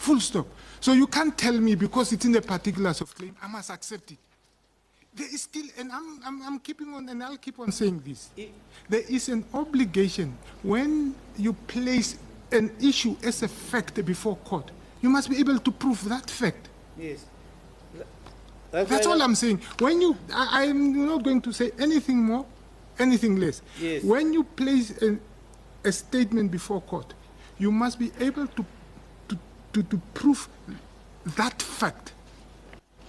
Full stop. So you can't tell me because it's in the particulars of claim, I must accept it. There is still, and I'm keeping on, and I'll keep on saying this. There is an obligation when you place an issue as a fact before court, you must be able to prove that fact. Yes. That's all I'm saying. When you, I'm not going to say anything more, anything less. Yes. When you place a statement before court, you must be able to prove that fact.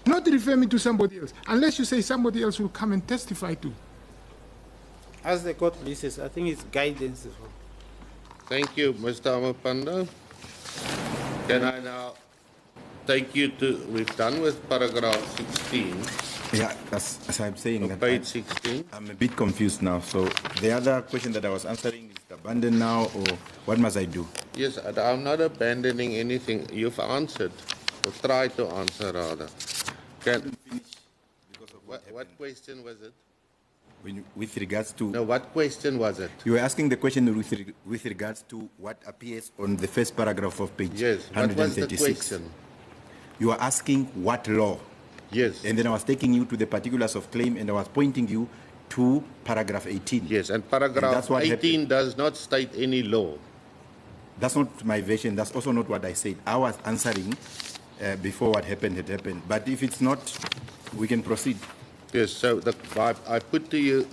Not refer me to somebody else, unless you say somebody else will come and testify to. As the court pleases, I think it's guidance as well. Thank you, Mr. Amupanda. Can I now take you to, we've done with paragraph 16. Yeah, as I'm saying, that page 16. I'm a bit confused now. So the other question that I was answering is abandoned now, or what must I do? Yes, I'm not abandoning anything. You've answered, or tried to answer rather. What question was it? With regards to... No, what question was it? You were asking the question with regards to what appears on the first paragraph of page 136. What was the question? You are asking what law? Yes. And then I was taking you to the particulars of claim, and I was pointing you to paragraph 18. Yes, and paragraph 18 does not state any law. That's not my version. That's also not what I said. I was answering before what happened had happened. But if it's not, we can proceed. Yes, so I put to you,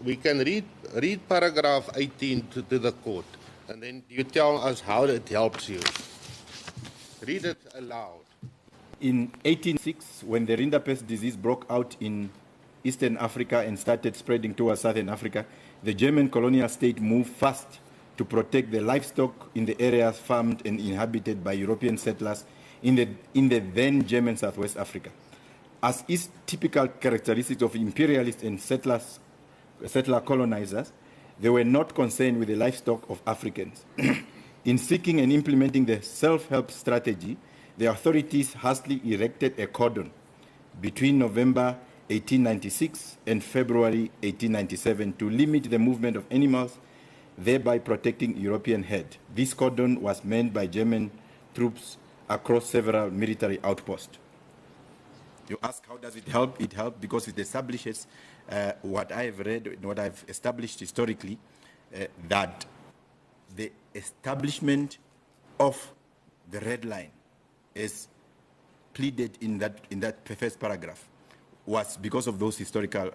we can read paragraph 18 to the court, and then you tell us how it helps you. Read it aloud. In 1806, when the rinderpest disease broke out in Eastern Africa and started spreading towards Southern Africa, the German colonial state moved fast to protect the livestock in the areas farmed and inhabited by European settlers in the then German Southwest Africa. As is typical characteristics of imperialists and settler colonizers, they were not concerned with the livestock of Africans. In seeking and implementing the self-help strategy, the authorities hastily erected a cordon between November 1896 and February 1897 to limit the movement of animals, thereby protecting European herd. This cordon was manned by German troops across several military outposts. You ask, how does it help? It helps because it establishes what I have read, what I've established historically, that the establishment of the red line as pleaded in that first paragraph was because of those historical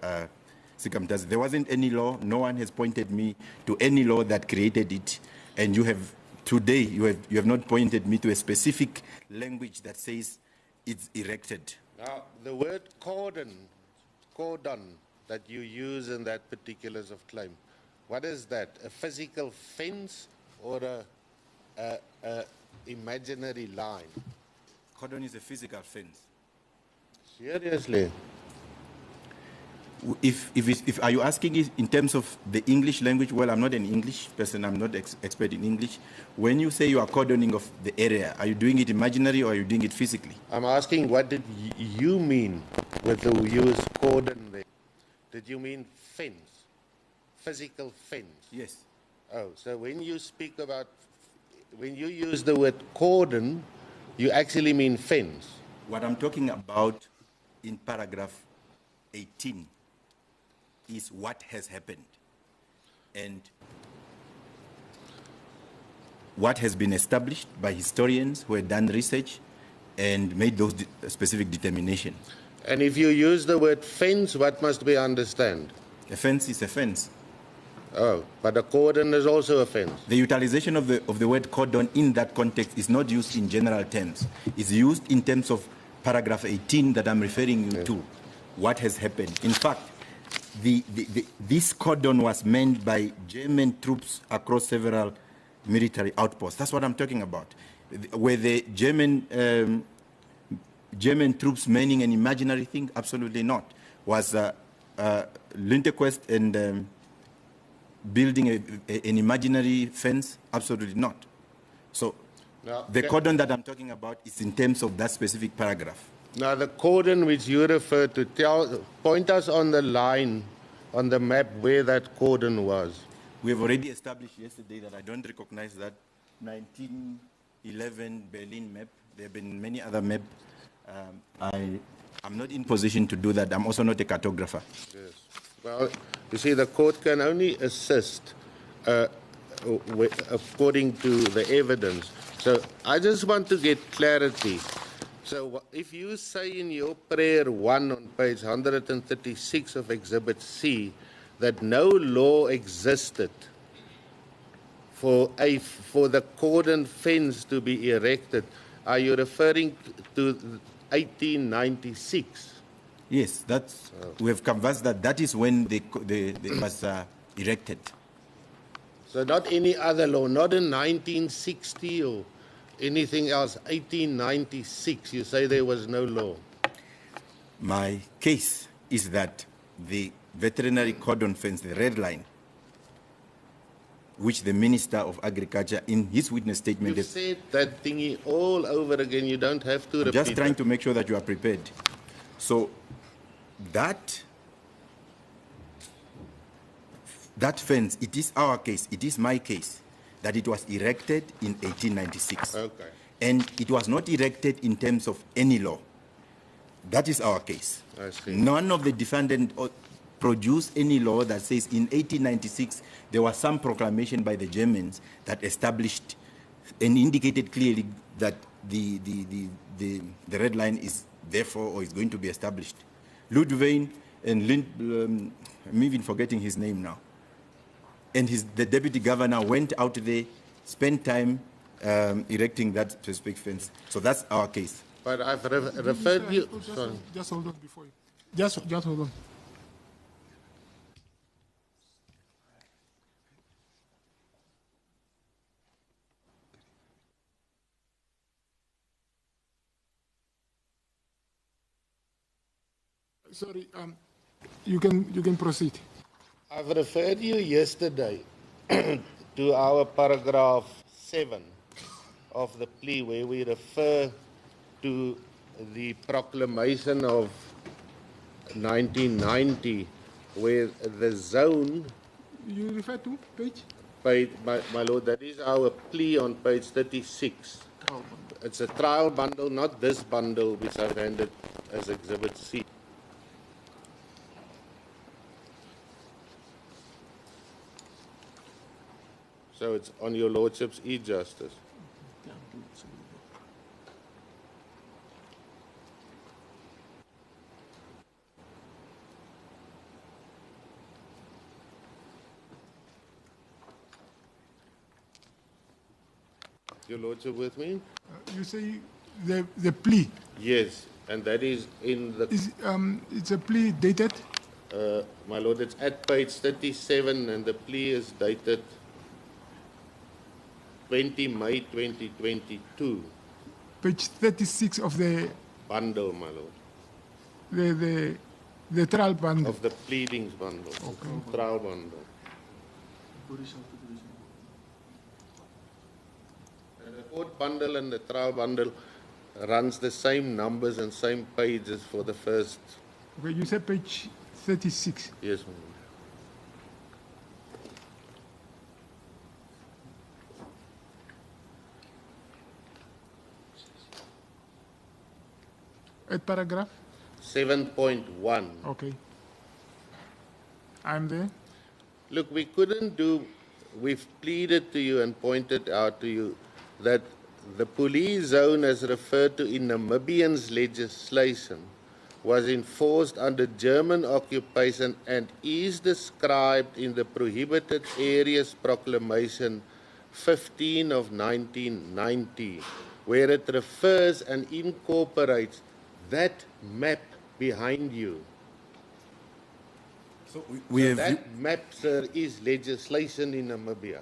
circumstances. There wasn't any law. No one has pointed me to any law that created it. And you have, today, you have not pointed me to a specific language that says it's erected. Now, the word cordon that you use in that particulars of claim, what is that? A physical fence or a imaginary line? Cordon is a physical fence. Seriously? If are you asking it in terms of the English language? Well, I'm not an English person. I'm not expert in English. When you say you are cordoning of the area, are you doing it imaginary or are you doing it physically? I'm asking, what did you mean with the use cordon there? Did you mean fence? Physical fence? Yes. Oh, so when you speak about, when you use the word cordon, you actually mean fence? What I'm talking about in paragraph 18 is what has happened and what has been established by historians who have done research and made those specific determinations. And if you use the word fence, what must we understand? A fence is a fence. Oh, but a cordon is also a fence. The utilization of the word cordon in that context is not used in general terms. It's used in terms of paragraph 18 that I'm referring you to. What has happened? In fact, this cordon was manned by German troops across several military outposts. That's what I'm talking about. Were the German troops manning an imaginary thing? Absolutely not. Was Lintequist and building an imaginary fence? Absolutely not. So now, the cordon that I'm talking about is in terms of that specific paragraph. Now, the cordon which you refer to, point us on the line, on the map, where that cordon was. We have already established yesterday that I don't recognize that 11 Berlin map. There have been many other maps. I'm not in position to do that. I'm also not a cartographer. Yes. Well, you see, the court can only assist according to the evidence. So I just want to get clarity. So if you say in your prayer 1 on page 136 of Exhibit C that no law existed for the cordon fence to be erected, are you referring to 1896? Yes, that's, we have canvassed that. That is when they was erected. So not any other law, not in 1960 or anything else, 1896, you say there was no law. My case is that the veterinary cordon fence, the red line, which the Minister of Agriculture in his witness statement... You said that thingy all over again, you don't have to repeat just trying to make sure that you are prepared. So that fence, it is our case, it is my case, that it was erected in 1896. Okay. And it was not erected in terms of any law. That is our case. I see. None of the defendants produced any law that says in 1896 there was some proclamation by the Germans that established and indicated clearly that the red line is therefore or is going to be established. Ludwig and I'm even forgetting his name now. And the deputy governor went out there, spent time erecting that specific fence. So that's our case. But I've referred you... Sorry. Just hold on before you. Just hold on. Sorry, you can proceed. I've referred you yesterday to our paragraph 7 of the plea where we refer to the proclamation of 1990 where the zone... You refer to page? My lord, that is our plea on page 36. It's a trial bundle, not this bundle which I've handed as Exhibit C. So it's on your lordship's e-justice. Your lordship with me? You say the plea. Yes, and that is in the... It's a plea dated? My lord, it's at page 37 and the plea is dated 20 May 2022. Page 36 of the... Bundle, my lord. The trial bundle. Of the pleadings bundle. Okay. Trial bundle. And the court bundle and the trial bundle runs the same numbers and same pages for the first... Okay, you said page 36. Yes, my lord. At paragraph? 7.1. Okay. I'm there. Look, we couldn't do, we've pleaded to you and pointed out to you that the police zone as referred to in Namibian's legislation was enforced under German occupation and is described in the Prohibited Areas Proclamation 15 of 1990, where it refers and incorporates that map behind you. So that map, sir, is legislation in Namibia.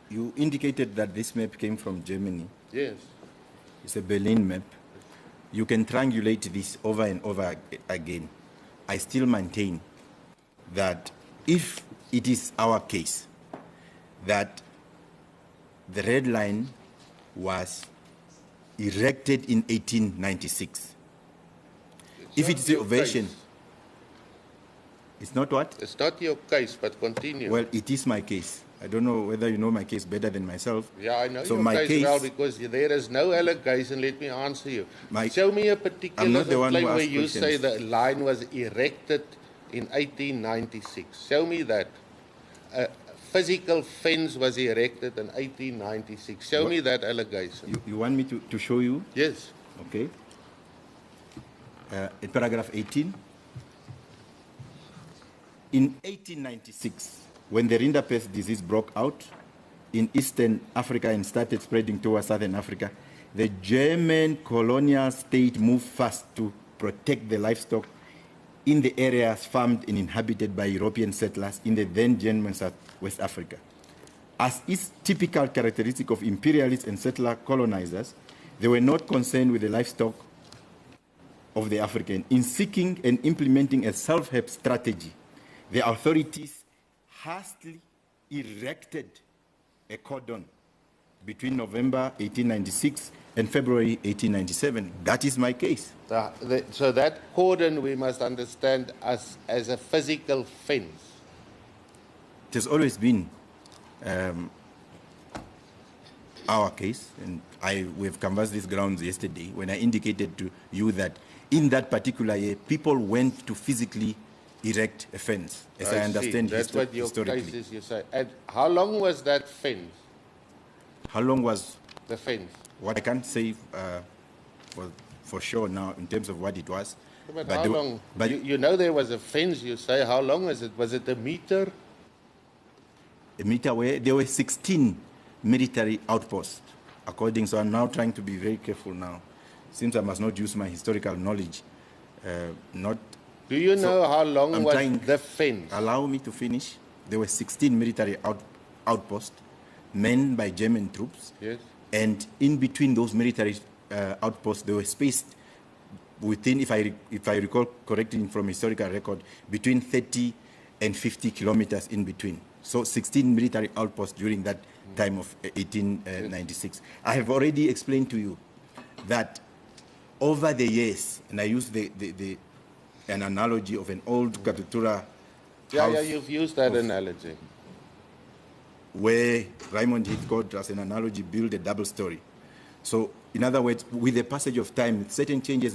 You indicated that this map came from Germany. Yes. It's a Berlin map. You can triangulate this over and over again. I still maintain that if it is our case that the red line was erected in 1896. If it's the ovation, it's not what? It's not your case, but continue. Well, it is my case. I don't know whether you know my case better than myself. Yeah, I know So your my case well because there is no allegation. Let me answer you. Show me a particular I'm not the one who claim where asked you say questions. the line was erected in 1896. Show me that. A physical fence was erected in 1896. Show me that allegation. You want me to show you? Yes. Okay. In paragraph 18. In 1896, when the rinderpest disease broke out in Eastern Africa and started spreading towards Southern Africa, the German colonial state moved fast to protect the livestock in the areas farmed and inhabited by European settlers in the then German West Africa. As is typical characteristic of imperialists and settler colonizers, they were not concerned with the livestock of the African. In seeking and implementing a self-help strategy, the authorities hastily erected a cordon between November 1896 and February 1897. That is my case. So that cordon we must understand as a physical fence. It has always been our case, and we have canvassed these grounds yesterday when I indicated to you that in that particular year, people went to physically erect a fence, as I understand That's what your historically. case is, you say. And how long was that fence? How long was the fence? What I can't say for sure now in terms of what it was. But how long? But you know there was a fence, you say. How long was it? Was it a meter? A meter where there were 16 military outposts, according. So I'm now trying to be very careful now, since I must not use my historical knowledge. Do you know how long was the fence? Allow me to finish. There were 16 military outposts, manned by German troops. Yes. And in between those military outposts, they were spaced within, if I recall correctly from historical record, between 30 and 50 kilometers in between. So 16 military outposts during that time of 1896. I have already explained to you that over the years, and I use an analogy of an old Katutura house. You've used that analogy. Where Raymond Heathcote, as an analogy, built a double story. So, in other words, with the passage of time, certain changes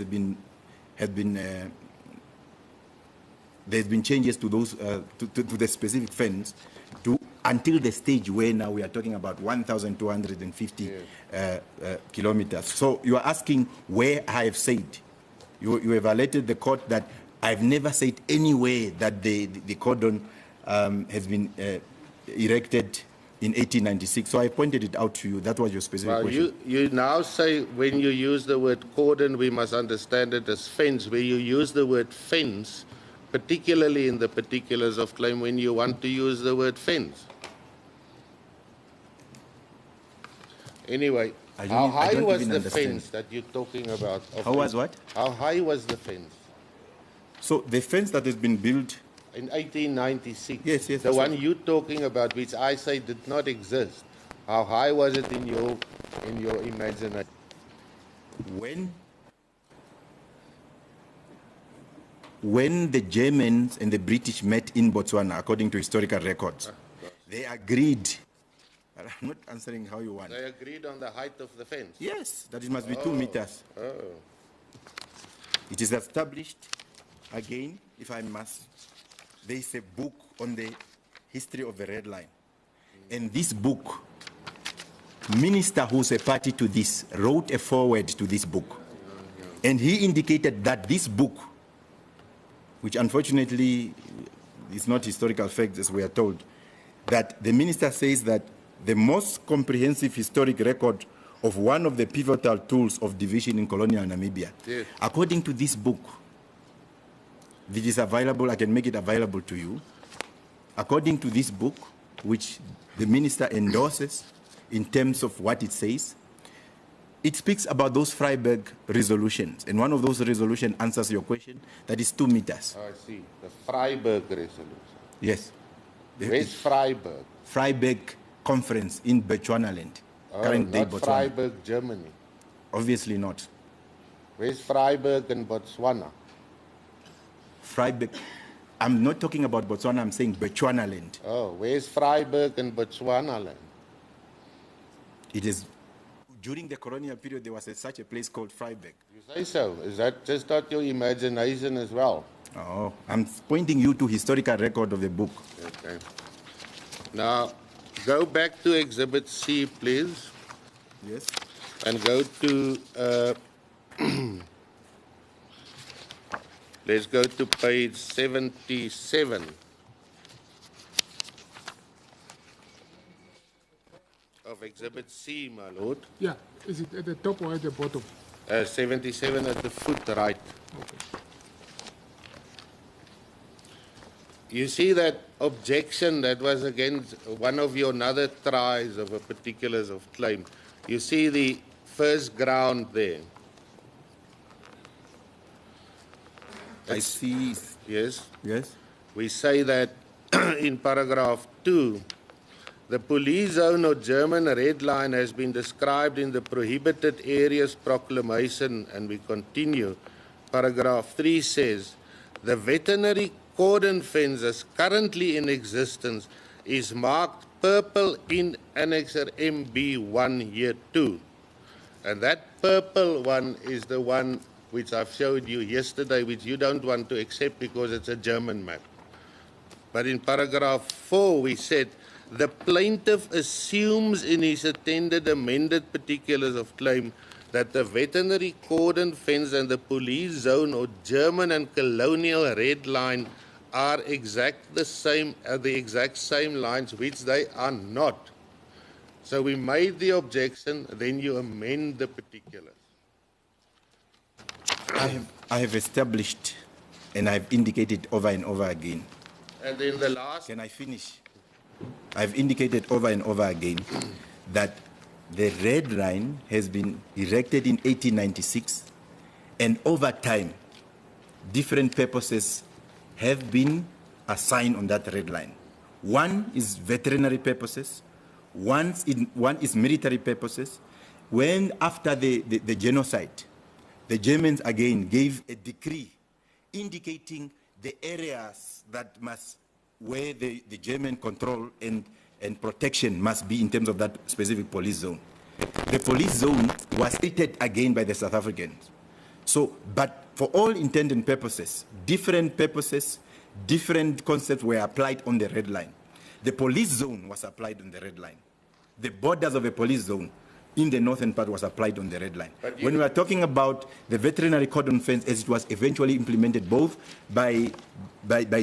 there's been changes to those to the specific fence until the stage where now we are talking about 1,250 kilometers. So you are asking where I have said. You have alerted the court that I've never said anywhere that the cordon has been erected in 1896. So I pointed it out to you. That was your specific question. You now say when you use the word cordon, we must understand it as fence. Where you use the word fence, particularly in the particulars of claim, when you want to use the word fence. Anyway, how high was the fence that you're talking about? How was what? How high was the fence? So the fence that has been built in 1896. Yes. The one you're talking about, which I say did not exist. How high was it in your imagination? When the Germans and the British met in Botswana, according to historical records, they agreed. I'm not answering how you want. They agreed on the height of the fence? Yes, that it must be 2 meters. It is established, again, if I must, there is a book on the history of the Red Line. And this book, minister who's a party to this, wrote a foreword to this book. And he indicated that this book, which unfortunately is not historical fact as we are told, that the minister says that the most comprehensive historic record of one of the pivotal tools of division in colonial Namibia. Yes. According to this book, which is available, I can make it available to you. According to this book, which the minister endorses in terms of what it says, it speaks about those Freiburg resolutions. And one of those resolutions answers your question, that is 2 meters. I see. The Freiburg resolution. Yes. Where's Freiburg? Freiburg Conference in Bechuanaland. Current day not Botswana. Freiburg, Germany. Obviously not. Where's Freiburg in Botswana? Freiburg. I'm not talking about Botswana, I'm saying Botswana land. Oh, where's Vryburg and Botswana land? It is, during the colonial period, there was such a place called Vryburg. You say so. Is that just not your imagination as well? Oh, I'm pointing you to historical record of the book. Okay. Now, go back to Exhibit C, please, Yes. and go to, let's go to page 77. Of Exhibit C, my lord. Yeah, is it at the top or at the bottom? 77 at the foot right. Okay. You see that objection that was against one of your other tries of a particulars of claim. You see the first ground there. I see. Yes. Yes. We say that in paragraph 2, the police zone or German red line has been described in the prohibited areas proclamation, and we continue. Paragraph 3 says, the veterinary cordon fences currently in existence is marked purple in Annexer MB1 Year 2. And that purple one is the one which I've showed you yesterday, which you don't want to accept because it's a German map. But in paragraph 4, we said, the plaintiff assumes in his attended amended particulars of claim that the veterinary cordon fence and the police zone or German and colonial red line are the exact same lines, which they are not. So we made the objection, then you amend the particulars. I have established and I've indicated over and over again. And then the last... Can I finish? I've indicated over and over again that the red line has been erected in 1896, and over time, different purposes have been assigned on that red line. One is veterinary purposes, one is military purposes. When after the genocide, the Germans again gave a decree indicating the areas that must, where the German control and protection must be in terms of that specific police zone. The police zone was treated again by the South Africans. So, but for all intent and purposes, different concepts were applied on the red line. The police zone was applied on the red line. The borders of a police zone in the northern part was applied on the red line. When we are talking about the veterinary cordon fence, as it was eventually implemented both by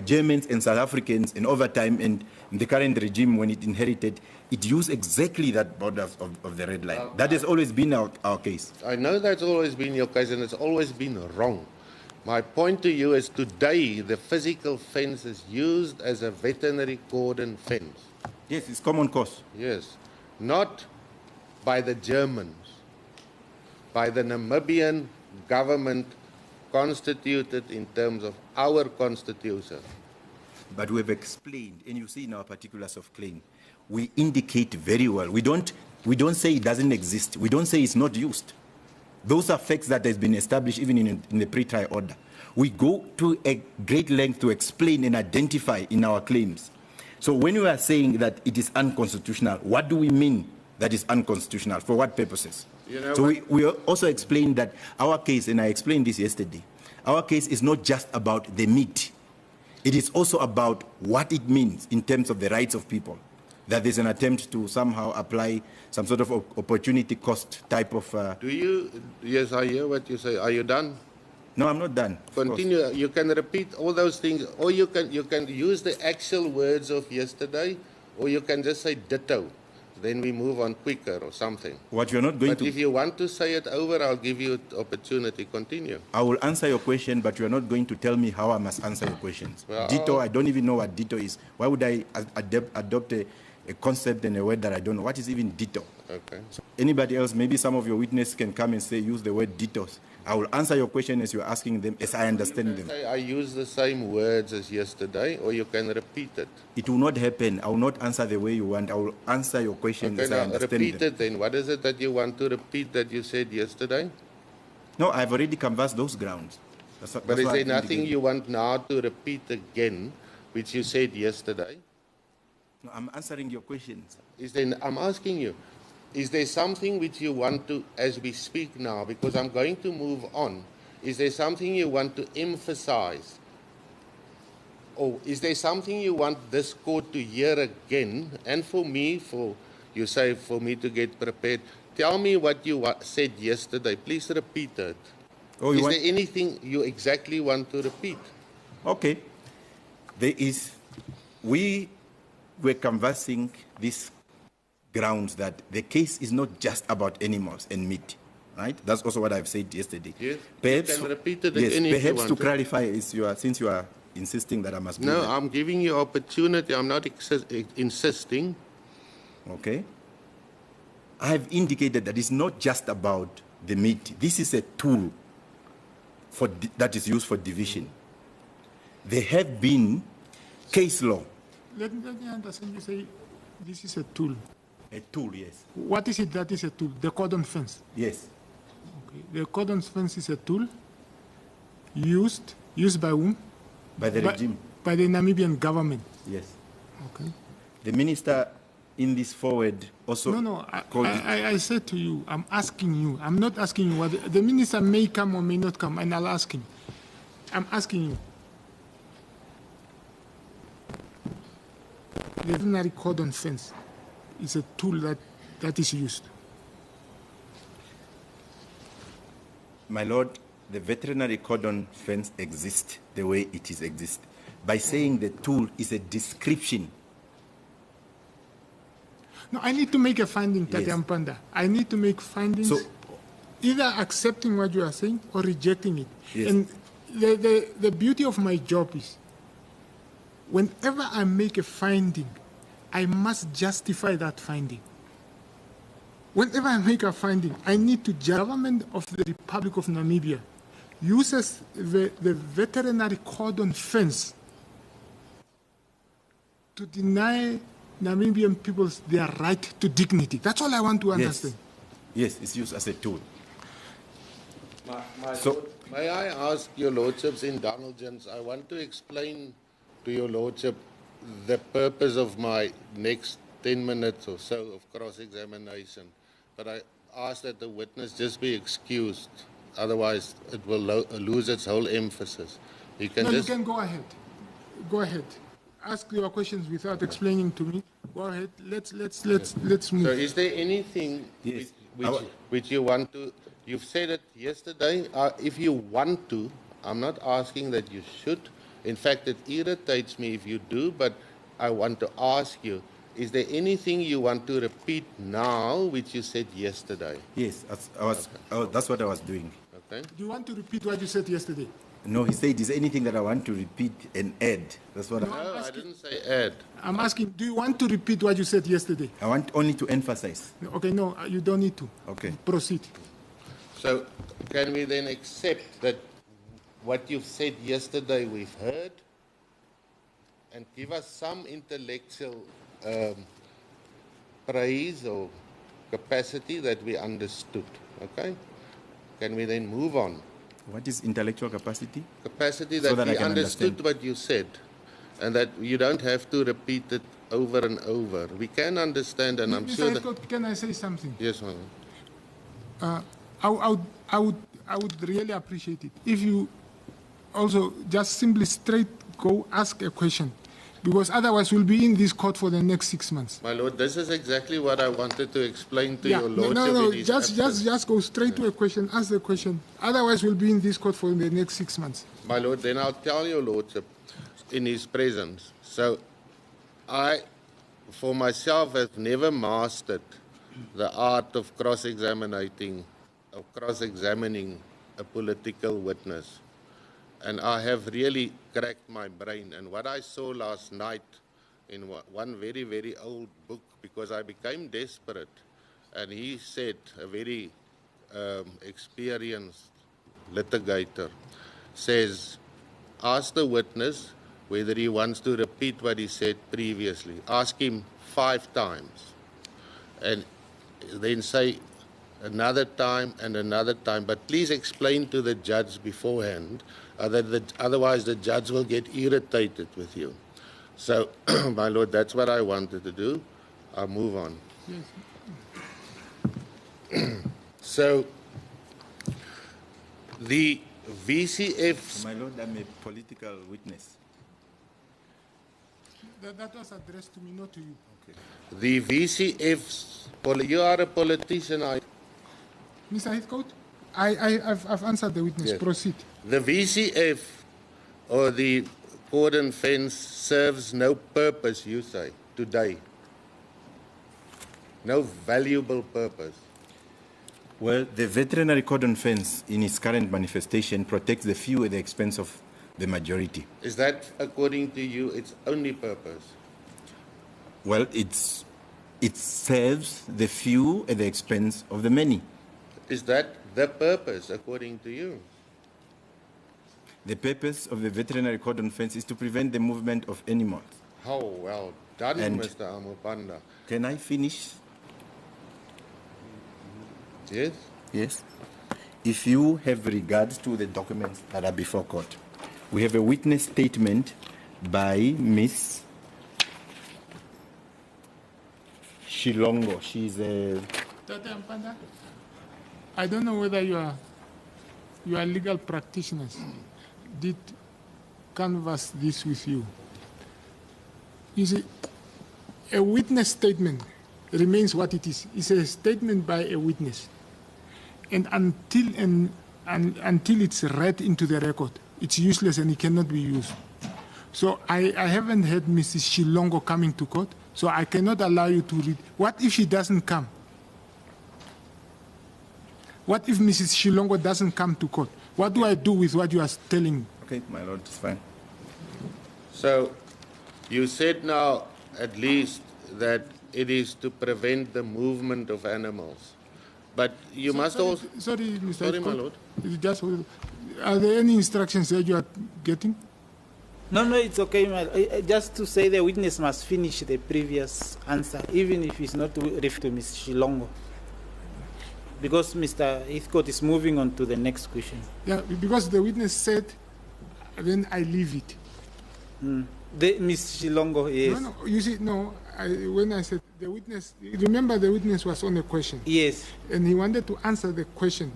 Germans and South Africans, and over time, and in the current regime, when it inherited, it used exactly that border of the red line. That has always been our case. I know that's always been your case, and it's always been wrong. My point to you is today, the physical fence is used as a veterinary cordon fence. Yes, it's common cause. Yes. Not by the Germans, by the Namibian government constituted in terms of our constitution. But we have explained, and you see in our particulars of claim, we indicate very well. We don't say it doesn't exist. We don't say it's not used. Those are facts that has been established even in the pre-trial order. We go to a great length to explain and identify in our claims. So when we are saying that it is unconstitutional, what do we mean that is unconstitutional? For what purposes? You know, so we also explained that our case, and I explained this yesterday, our case is not just about the meat. It is also about what it means in terms of the rights of people. That there's an attempt to somehow apply some sort of opportunity cost type of... Yes, I hear what you say. Are you done? No, I'm not done. Continue. You can repeat all those things, or you can use the actual words of yesterday, or you can just say ditto. Then we move on quicker or something. What you're not going but to... if you want to say it over, I'll give you an opportunity. Continue. I will answer your question, but you're not going to tell me how I must answer your questions. Well, ditto, I don't even know what ditto is. Why would I adopt a concept and a word that I don't know? What is even ditto? Okay. So anybody else, maybe some of your witnesses can come and say, use the word dittos. I will answer your question as you're asking them, as I understand them. I use the same words as yesterday, or you can repeat it. It will not happen. I will not answer the way you want. I will answer your question as I understand repeat them. it then. What is it that you want to repeat that you said yesterday? No, I've already canvassed those grounds. But is why there I nothing indicated. you want now to repeat again, which you said yesterday? No, I'm answering your questions. I'm asking you, is there something which you want to, as we speak now, because I'm going to move on, is there something you want to emphasize? Or is there something you want this court to hear again? And for me, you say for me to get prepared, tell me what you said yesterday. Please repeat it. Oh, you Is want? there anything you exactly want to repeat? Okay. We were canvassing these grounds that the case is not just about animals and meat, right? That's also what I've said yesterday. Yes, Perhaps, you can repeat it yes, again if you perhaps want to to. clarify, since you are insisting that I must do No, that. I'm giving you opportunity. I'm not insisting. Okay. I have indicated that it's not just about the meat. This is a tool that is used for division. There have been case law. Let me understand. You say this is a tool. A tool, yes. What is it that is a tool? The cordon fence. Yes. Okay. The cordon fence is a tool used by whom? By the regime. By the Namibian government. Yes. Okay. The minister in this forward also No. called it. I said to you, I'm asking you. I'm not asking you what the minister may come or may not come, and I'll ask him. I'm asking you. The veterinary cordon fence is a tool that is used. My lord, the veterinary cordon fence exists the way it is exists. By saying the tool is a description. No, I need to make a finding, Tati Yes. Amupanda. I need to make findings, So- either accepting what you are saying or rejecting it. Yes. And the beauty of my job is, whenever I make a finding, I must justify that finding. Whenever I make a finding, I need to government of the Republic of Namibia uses the veterinary cordon fence to deny Namibian peoples their right to dignity. That's all I want to understand. Yes, it's used as a tool. May I ask your lordship's indulgence? I want to explain to your lordship the purpose of my next 10 minutes or so of cross-examination. But I ask that the witness just be excused. Otherwise, it will lose its whole emphasis. You can No, just... you can go ahead. Go ahead. Ask your questions without explaining to me. Go ahead. Let's move. So is there anything Yes. which you want to... You've said it yesterday. If you want to, I'm not asking that you should. In fact, it irritates me if you do, but I want to ask you, is there anything you want to repeat now which you said yesterday? Yes, that's what I was doing. Okay? Do you want to repeat what you said yesterday? No, he said, is there anything that I want to repeat and add? That's what No, I didn't say add. I'm asking, do you want to repeat what you said yesterday? I want only to emphasize. Okay, no, you don't need to. Okay. Proceed. So can we then accept that what you've said yesterday we've heard, and give us some intellectual praise or capacity that we understood? Okay? Can we then move on? What is intellectual capacity? Capacity So that that I we can understood understand. what you said, and that you don't have to repeat it over and over. We can understand, and I'm Mr. sure that... Headcourt, can I say something? Yes, ma'am. I would really appreciate it if you also just simply straight go ask a question, because otherwise we'll be in this court for the next 6 months. My lord, this is exactly what I wanted to explain to your lordship. No, in his absence. just go straight to a question, ask the question. Otherwise we'll be in this court for the next 6 months. My lord, then I'll tell your lordship in his presence. So I, for myself, have never mastered the art of cross-examining a political witness. And I have really cracked my brain. And what I saw last night in one very, very old book, because I became desperate, and he said, a very experienced litigator, says, ask the witness whether he wants to repeat what he said previously. Ask him 5 times. And then say, another time and another time, but please explain to the judge beforehand, otherwise the judge will get irritated with you. So, my lord, that's what I wanted to do. I'll move on. So, the VCF's... My lord, I'm a political witness. That was addressed to me, not to you. Okay. The VCF's... You are a politician. Mr. Heathcote, I've answered the witness. Yes. Proceed. The VCF or the cordon fence serves no purpose, you say, today. No valuable purpose. Well, the veterinary cordon fence, in its current manifestation, protects the few at the expense of the majority. Is that, according to you, its only purpose? Well, it serves the few at the expense of the many. Is that the purpose, according to you? The purpose of the veterinary cordon fence is to prevent the movement of animals. How well done, And- Mr. Amupanda. Can I finish? Yes? Yes. If you have regards to the documents that are before court, we have a witness statement by Miss Shilongo. She's a... Dr. Amupanda, I don't know whether you are legal practitioners did canvass this with you. You see, a witness statement remains what it is. It's a statement by a witness. And until it's read into the record, it's useless and it cannot be used. So I haven't had Mrs. Shilongo coming to court, so I cannot allow you to read. What if she doesn't come? What if Mrs. Shilongo doesn't come to court? What do I do with what you are telling me? Okay, my lord, it's fine. So, you said now, at least, that it is to prevent the movement of animals. But you must sorry, also... Sorry, Mr. Sorry, my Heathcote. lord. Are there any instructions that you are getting? No, it's okay. Just to say the witness must finish the previous answer, even if it's not referred to Ms. Shilongo. Because Mr. Heathcote is moving on to the next question. Yeah, because the witness said, then I leave it. Ms. Shilongo, yes. No, you see, when I said the witness, remember the witness was on a question. Yes. And he wanted to answer the question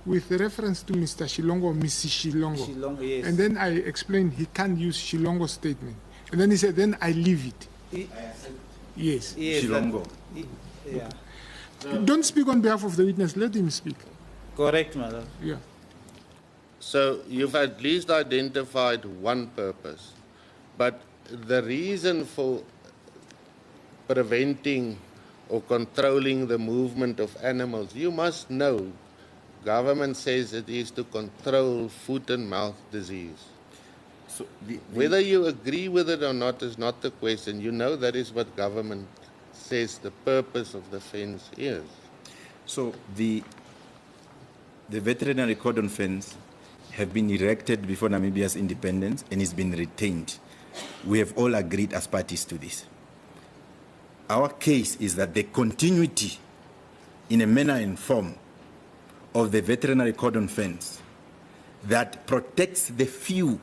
with reference to Mr. Shilongo or Mrs. Shilongo. Shilongo, yes. And then I explained he can't use Shilongo's statement. And then he said, then I leave it. Yes. Yes, Shilongo. Yeah. Don't speak on behalf of the witness, let him speak. Correct, madam. Yeah. So, you've at least identified one purpose. But the reason for preventing or controlling the movement of animals, you must know, government says it is to control foot and mouth disease. So Whether you agree with it or not is not the question. You know that is what government says the purpose of the fence is. So the veterinary cordon fence have been erected before Namibia's independence and it's been retained. We have all agreed as parties to this. Our case is that the continuity in a manner and form of the veterinary cordon fence that protects the few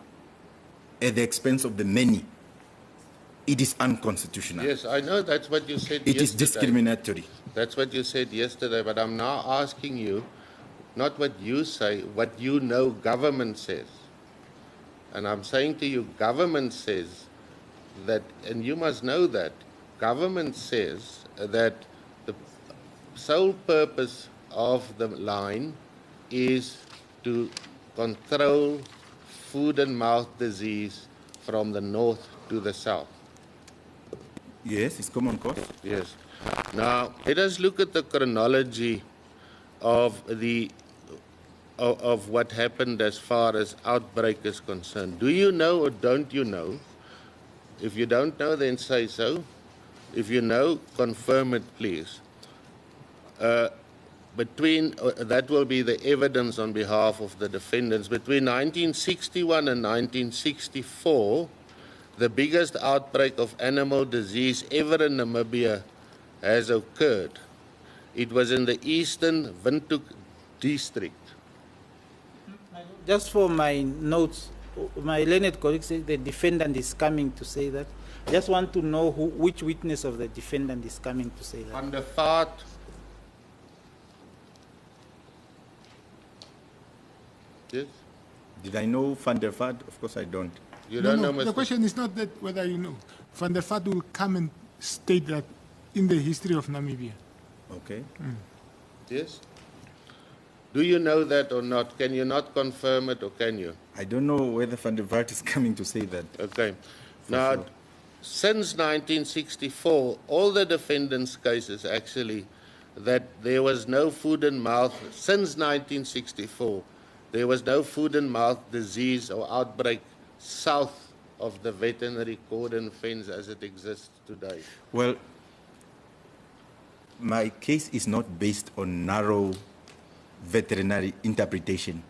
at the expense of the many, it is unconstitutional. Yes, I know that's what you said It yesterday. is discriminatory. That's what you said yesterday, but I'm now asking you, not what you say, what you know government says. And I'm saying to you, government says that, and you must know that, government says that the sole purpose of the line is to control foot and mouth disease from the north to the south. Yes, it's common cause. Yes. Now, let us look at the chronology of what happened as far as outbreak is concerned. Do you know or don't you know? If you don't know, then say so. If you know, confirm it, please. That will be the evidence on behalf of the defendants. Between 1961 and 1964, the biggest outbreak of animal disease ever in Namibia has occurred. It was in the Eastern Windhoek district. Just for my notes, my learned colleague said the defendant is coming to say that. I just want to know which witness of the defendant is coming to say that. Van der Vaart. Yes? Did I know Van der Vaart? Of course I don't. You No, don't no, know the Mr. question is not that whether you know. Van der Vaart will come and state that in the history of Namibia. Okay. Yes? Do you know that or not? Can you not confirm it or can you? I don't know whether Van der Vaart is coming to say that. Okay. Now, sure. since 1964, all the defendants' cases actually, that there was no foot and mouth, since 1964, there was no foot and mouth disease or outbreak south of the veterinary cordon fence as it exists today. Well, my case is not based on narrow veterinary interpretation.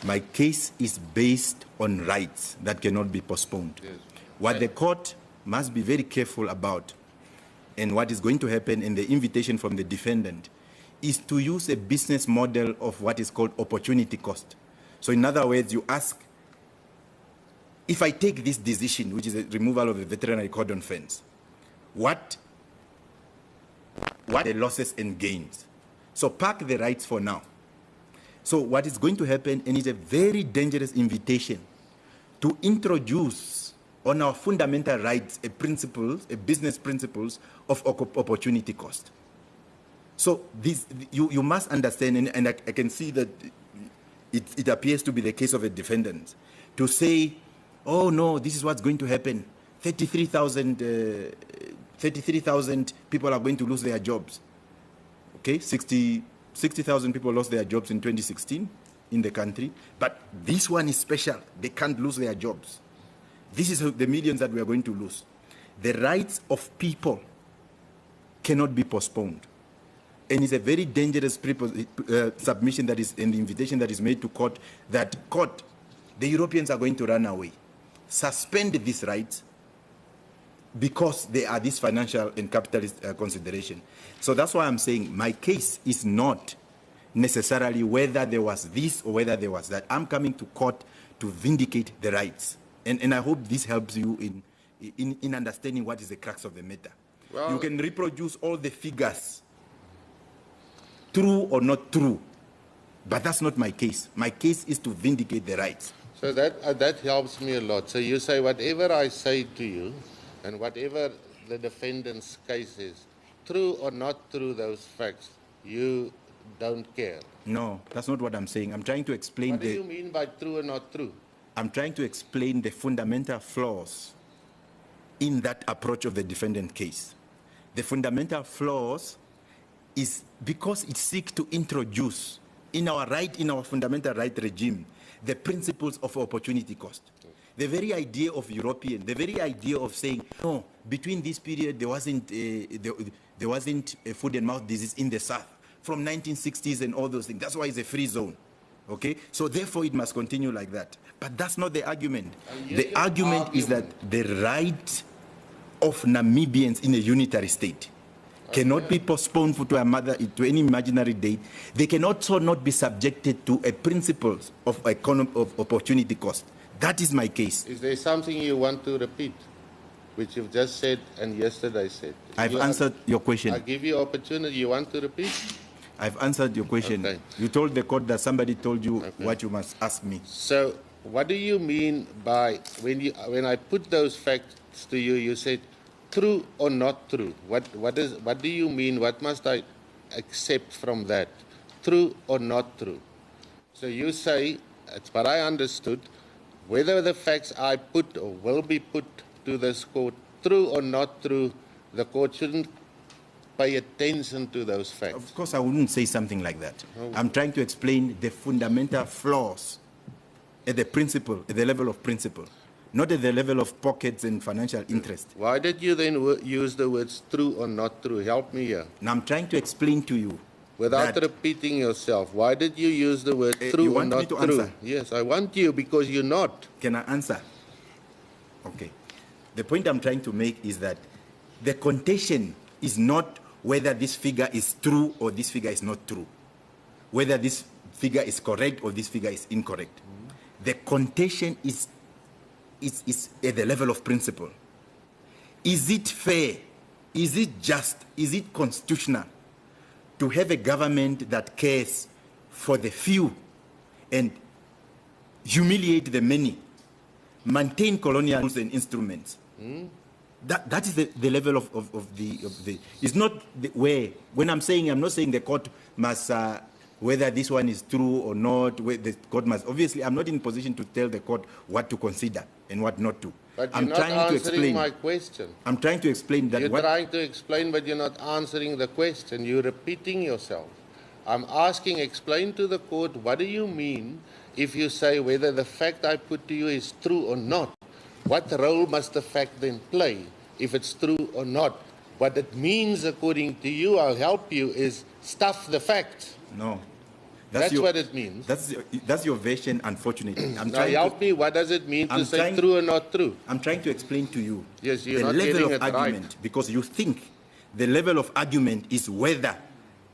My case is based on rights that cannot be postponed. Yes. What the court must be very careful about, and what is going to happen in the invitation from the defendant, is to use a business model of what is called opportunity cost. So in other words, you ask, if I take this decision, which is the removal of the veterinary cordon fence, what are the losses and gains? So park the rights for now. So what is going to happen, and it's a very dangerous invitation to introduce on our fundamental rights a business principles of opportunity cost. So this, you must understand, and I can see that it appears to be the case of a defendant, to say, oh no, this is what's going to happen. 33,000 people are going to lose their jobs. Okay, 60,000 people lost their jobs in 2016 in the country, but this one is special. They can't lose their jobs. This is the millions that we are going to lose. The rights of people cannot be postponed. And it's a very dangerous submission that is in the invitation that is made to court, that court, the Europeans are going to run away. Suspend these rights because there are these financial and capitalist consideration. So that's why I'm saying my case is not necessarily whether there was this or whether there was that. I'm coming to court to vindicate the rights. And I hope this helps you in understanding what is the crux of the matter. Well, you can reproduce all the figures, true or not true, but that's not my case. My case is to vindicate the rights. So that helps me a lot. So you say whatever I say to you and whatever the defendant's case is, true or not true those facts, you don't care. No, that's not what I'm saying. I'm trying to explain What do you mean by true or not true? I'm trying to explain the fundamental flaws in that approach of the defendant case. The fundamental flaws is because it seeks to introduce in our fundamental right regime, the principles of opportunity cost. The very idea of European, the very idea of saying, no, between this period there wasn't a foot and mouth disease in the South from 1960s and all those things. That's why it's a free zone. Okay, so therefore it must continue like that. But that's not the argument. The argument is that the right of Namibians in a unitary state cannot be postponed to any imaginary date. They can also not be subjected to a principle of opportunity cost. That is my case. Is there something you want to repeat, which you've just said and yesterday said? I've answered your question. I give you opportunity. You want to repeat? I've answered your question. Okay. You told the court that somebody told you what you must ask me. So what do you mean by, when I put those facts to you, you said true or not true? What do you mean? What must I accept from that? True or not true? So you say, it's what I understood, whether the facts I put or will be put to this court, true or not true, the court shouldn't pay attention to those facts. Of course, I wouldn't say something like that. I'm trying to explain the fundamental flaws at the level of principle, not at the level of pockets and financial interest. Why did you then use the words true or not true? Help me here. Now I'm trying to explain to you. Without repeating yourself, why did you use the word true or not true? Answer? Yes, I want you because you're not. Can I answer? Okay. The point I'm trying to make is that the contention is not whether this figure is true or this figure is not true, whether this figure is correct or this figure is incorrect. The contention is at the level of principle. Is it fair? Is it just? Is it constitutional to have a government that cares for the few and humiliate the many, maintain colonial rules and instruments? That is the level of the. It's not the way. When I'm not saying the court must, whether this one is true or not, the court must. Obviously, I'm not in position to tell the court what to consider and what not to. But I'm you're not trying to answering explain. my question. I'm trying to explain that. You're trying to explain, but you're not answering the question. You're repeating yourself. I'm asking, explain to the court, what do you mean if you say whether the fact I put to you is true or not? What role must the fact then play if it's true or not? What it means, according to you, I'll help you, is stuff the fact. No. That's what it means. That's your version, unfortunately. Now help me, what does it mean to say true or not true? I'm trying to explain to you Yes, you're the not level getting of it argument, right. because you think the level of argument is whether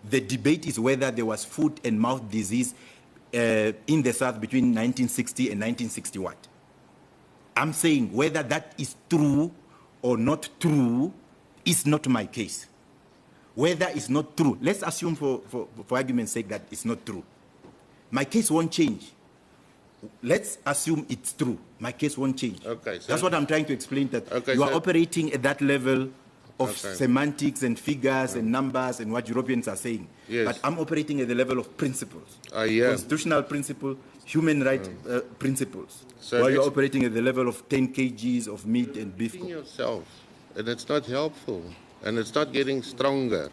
the debate is whether there was foot and mouth disease in the South between 1960 and 1961. I'm saying whether that is true or not true is not my case. Whether it's not true, let's assume for argument's sake that it's not true. My case won't change. Let's assume it's true. My case won't change. Okay, so that's what I'm trying to explain, that you are operating at that level of semantics and figures and numbers and what Europeans are saying. Yes. But I'm operating at the level of principles. Yeah. Constitutional principle, human rights principles. So while you're operating at the level of 10 kgs of meat and beef. Yourself, and it's not helpful, and it's not getting stronger.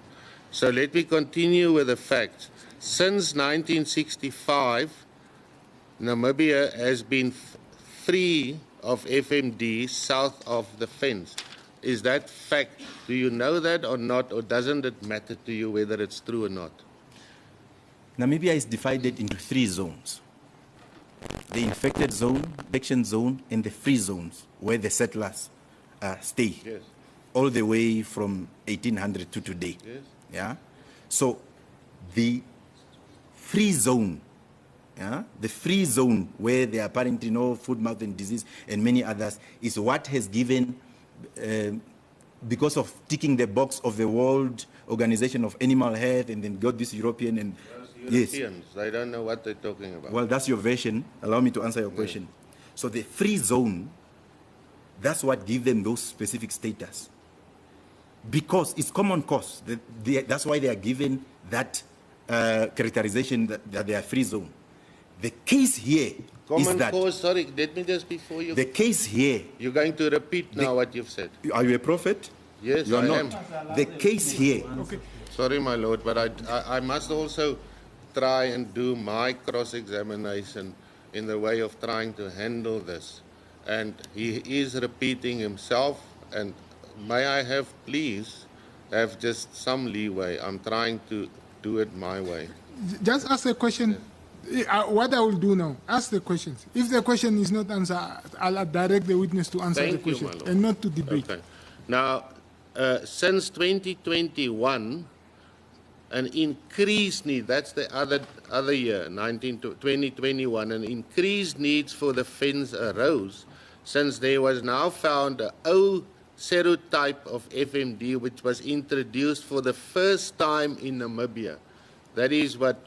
So let me continue with the facts. Since 1965, Namibia has been free of FMD south of the fence. Is that fact? Do you know that or not, or doesn't it matter to you whether it's true or not? Namibia is divided into 3 zones. The infected zone, infection zone, and the free zones, where the settlers stay. Yes. All the way from 1800 to today. Yes. Yeah? So the free zone, the free zone where there are apparently no foot, mouth, and disease and many others, is what has given, because of ticking the box of the World Organization of Animal Health, and then got this European and Europeans, they don't know what they're talking about. Well, that's your version. Allow me to answer your question. So the free zone, that's what gives them those specific status. Because it's common cause. That's why they are given that characterization that they are free zone. The case here is that... Common cause, sorry, let me just before you... The case here... You're going to repeat now what you've said. Are you a prophet? Yes, you are I not. am. The case here... Okay. Sorry, my lord, but I must also try and do my cross-examination in the way of trying to handle this. And he is repeating himself, and may I have, please, have just some leeway. I'm trying to do it my way. Just ask a question. What I will do now, ask the questions. If the question is not answered, I'll direct the witness to answer the question and not to debate. Okay. Now, since 2021, an increased need, that's the other year, 2021, an increased needs for the fence arose since there was now found a O serotype of FMD which was introduced for the first time in Namibia. That is what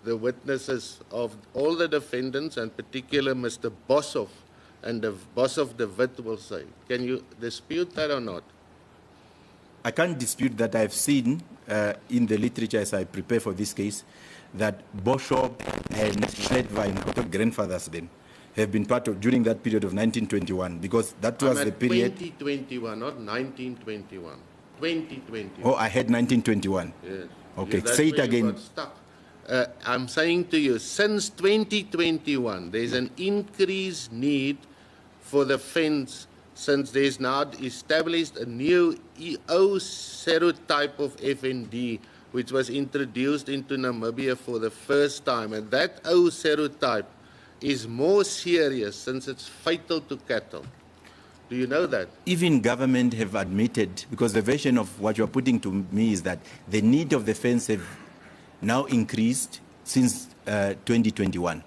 the witnesses of all the defendants, and particular Mr. Boshoff and the Boshoff de Wit will say. Can you dispute that or not? I can't dispute that. I've seen in the literature as I prepare for this case that Boshoff and Schledwein, grandfathers then, have been part of during that period of 1921, because that was the period... 2021, not 1921. 2021. Oh, I had 1921. Yes. Okay, That's say it where you again. got stuck. I'm saying to you, since 2021, there's an increased need for the fence, since there's now established a new O serotype of FND, which was introduced into Namibia for the first time. And that O serotype is more serious since it's fatal to cattle. Do you know that? Even government have admitted, because the version of what you're putting to me is that the need of the fence have now increased since 2021.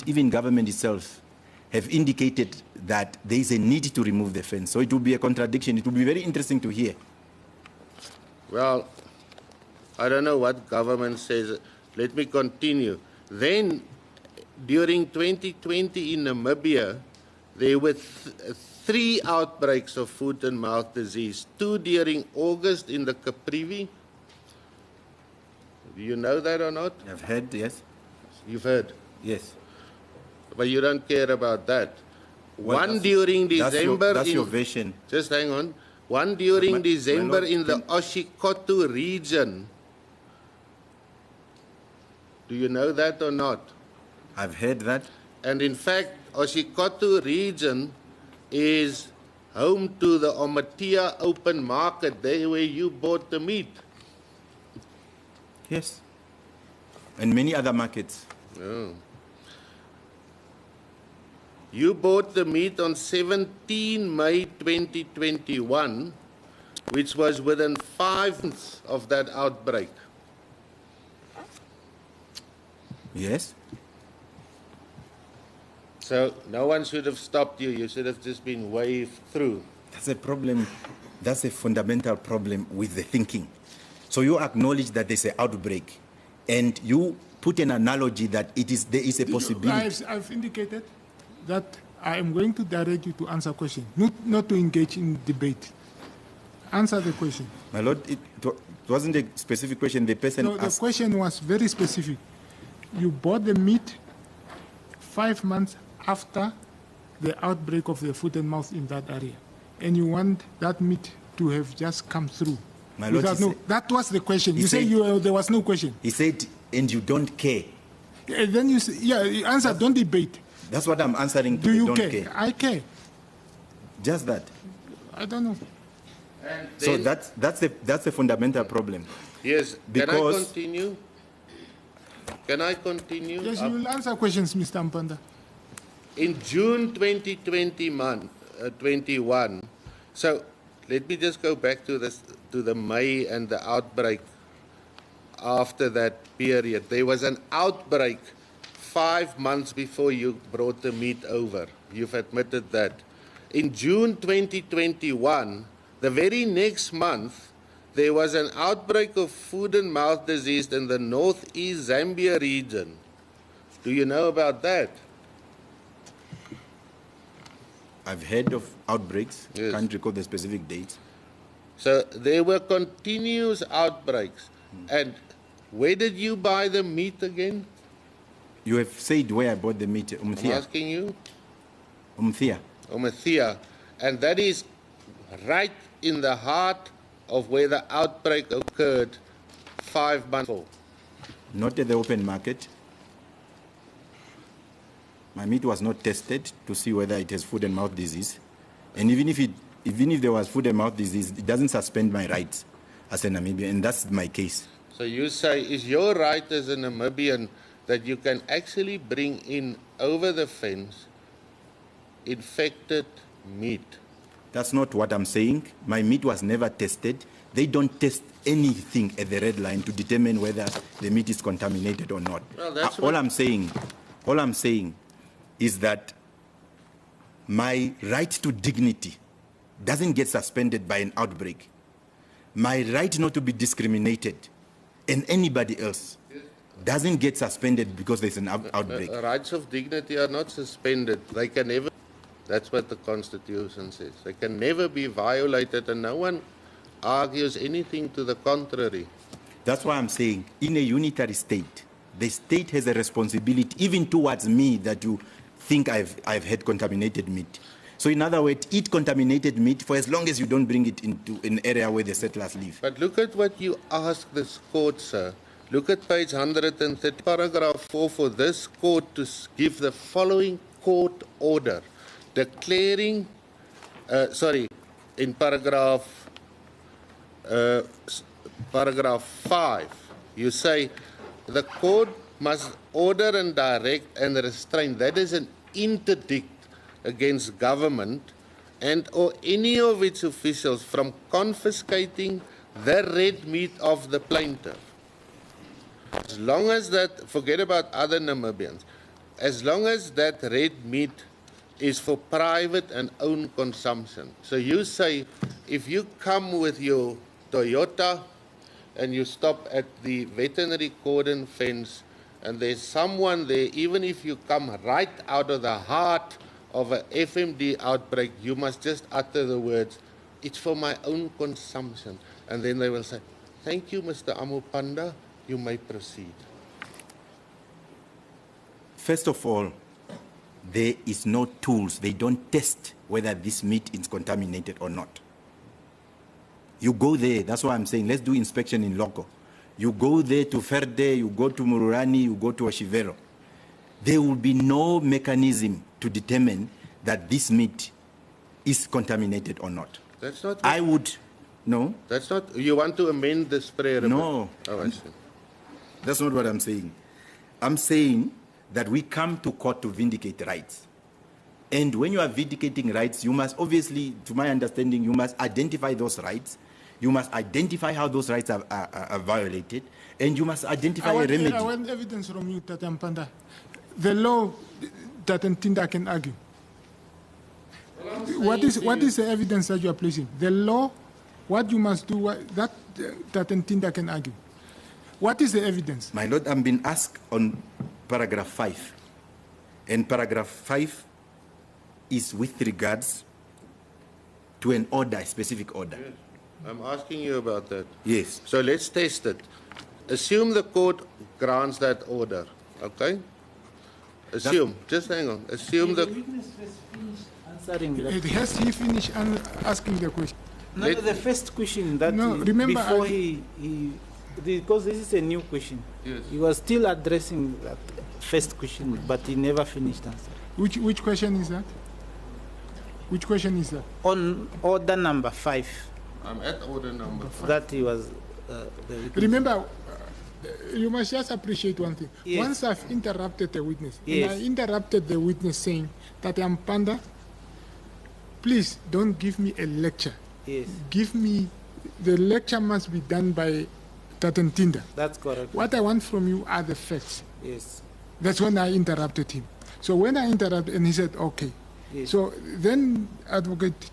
Even government itself have indicated that there is a need to remove the fence. So it will be a contradiction. It will be very interesting to hear. Well, I don't know what government says. Let me continue. Then, during 2020 in Namibia, there were 3 outbreaks of foot and mouth disease, 2 during August in the Caprivi. Do you know that or not? I've heard, yes. You've heard? Yes. But you don't care about that. Well, One during December. That's your version. Just hang on. One during December in the Oshikoto region. Do you know that or not? I've heard that. And in fact, Oshikoto region is home to the Omatia open market, there where you bought the meat. Yes. And many other markets. Oh. You bought the meat on 17 May 2021, which was within 5 months of that outbreak. Yes. So no one should have stopped you. You should have just been waved through. That's a problem. That's a fundamental problem with the thinking. So you acknowledge that there's an outbreak, and you put an analogy that there is a possibility. I've indicated that I am going to direct you to answer questions, not to engage in debate. Answer the question. My Lord, it wasn't a specific question. The person No, the asked. question was very specific. You bought the meat 5 months after the outbreak of the foot and mouth in that area, and you want that meat to have just come through. My Lord, that was the question. You say there was no question. He said, and you don't care. Then you say, you answer, don't debate. That's what I'm answering. Do you don't care? I care. Just that. I don't know. So that's a fundamental problem. Yes. Can I continue? Can I continue? Yes, you will answer questions, Mr. Amupanda. In June 2021, so let me just go back to the May and the outbreak. After that period, there was an outbreak 5 months before you brought the meat over. You've admitted that. In June 2021, the very next month, there was an outbreak of foot and mouth disease in the northeast Zambia region. Do you know about that? I've heard of outbreaks. Yes. Can't recall the specific dates. So there were continuous outbreaks. And where did you buy the meat again? You have said where I bought the meat. I'm asking you. Umthia. Omathia. And that is right in the heart of where the outbreak occurred 5 months ago. Not at the open market. My meat was not tested to see whether it has foot and mouth disease. And even if there was foot and mouth disease, it doesn't suspend my rights as a Namibian, and that's my case. So you say, is your right as a Namibian that you can actually bring in over the fence infected meat? That's not what I'm saying. My meat was never tested. They don't test anything at the red line to determine whether the meat is contaminated or not. Well, that's all I'm saying is that my right to dignity doesn't get suspended by an outbreak. My right not to be discriminated and anybody else doesn't get suspended because there's an outbreak. Rights of dignity are not suspended. They can never. That's what the Constitution says. They can never be violated, and no one argues anything to the contrary. That's why I'm saying, in a unitary state, the state has a responsibility, even towards me, that you think I've had contaminated meat. So in other words, eat contaminated meat for as long as you don't bring it into an area where the settlers live. But look at what you ask this court, sir. Look at page 130, paragraph 4, for this court to give the following court order. Declaring, in paragraph 5, you say the court must order and direct and restrain. That is an interdict against government and or any of its officials from confiscating the red meat of the plaintiff. As long as that, forget about other Namibians, as long as that red meat is for private and own consumption. So you say, if you come with your Toyota and you stop at the veterinary cordon fence and there's someone there, even if you come right out of the heart of an FMD outbreak, you must just utter the words, it's for my own consumption. And then they will say, thank you, Mr. Amupanda, you may proceed. First of all, there is no tools. They don't test whether this meat is contaminated or not. You go there, that's why I'm saying, let's do inspection in loco. You go there to Verde, you go to Mururani, you go to Oshivero. There will be no mechanism to determine that this meat is contaminated or not. That's not. I would, no. That's not. You want to amend the spray? No. Oh, I see. That's not what I'm saying. I'm saying that we come to court to vindicate rights. And when you are vindicating rights, you must obviously, to my understanding, you must identify those rights. You must identify how those rights are violated. And you must identify a remedy. I want evidence from you, Tata Amupanda. The law that Ntinda can argue. What is the evidence that you are placing? The law, what you must do, that Ntinda can argue. What is the evidence? My Lord, I'm being asked on paragraph 5. And paragraph 5 is with regards to an order, a specific order. Yes. I'm asking you about that. Yes. So let's test it. Assume the court grants that order, okay? Assume, just hang on. Assume The the... witness has finished answering that. Has he finished asking the question? No, the first question that No, remember before he because this is a new question. Yes. He was still addressing that first question, but he never finished answering. Which question is that? Which question is that? On order number 5, I'm at order number 5. that he was. The witness. Remember, you must just appreciate one thing. Yes. Once I've interrupted the witness, Yes. and I interrupted the witness saying that Amupanda, please don't give me a lecture. Yes, Give me, the lecture must be done by Tata Ntinda. that's correct. What I want from you are the facts. Yes, That's when I interrupted him. So when I interrupted, and he said, okay. yes. So then Advocate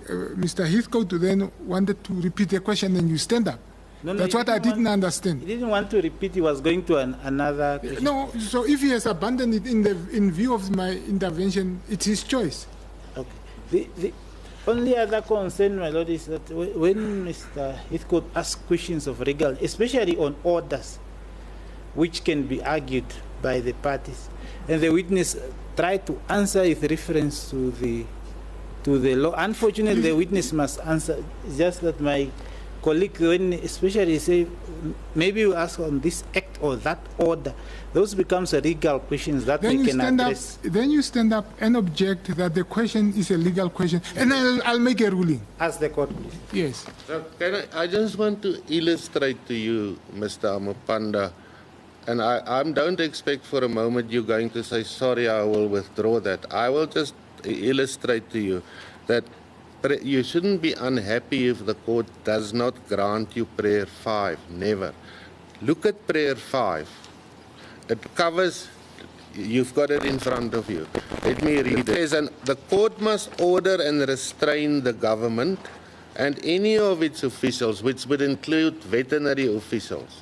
Mr. Heathcote then wanted to repeat the question and you stand up. No, That's he what I didn't understand. He didn't want to repeat. He was going to another question. No, so if he has abandoned it in view of my intervention, it's his choice. Okay. The only other concern, my lord, is that when Mr. Heathcote asks questions of legal, especially on orders, which can be argued by the parties, and the witness try to answer with reference to the law. Unfortunately, the witness must answer. It's just that my colleague, when especially say, maybe you ask on this act or that order, those becomes a legal questions that Then we you can stand address. up. Then you stand up and object that the question is a legal question, and I'll make a ruling. Ask the court, please. Yes. So I just want to illustrate to you, Mr. Amupanda, and I don't expect for a moment you're going to say, sorry, I will withdraw that. I will just illustrate to you that you shouldn't be unhappy if the court does not grant you prayer 5. Never. Look at prayer 5. It covers, you've got it in front of you. Let me read it. It says, the court must order and restrain the government and any of its officials, which would include veterinary officials.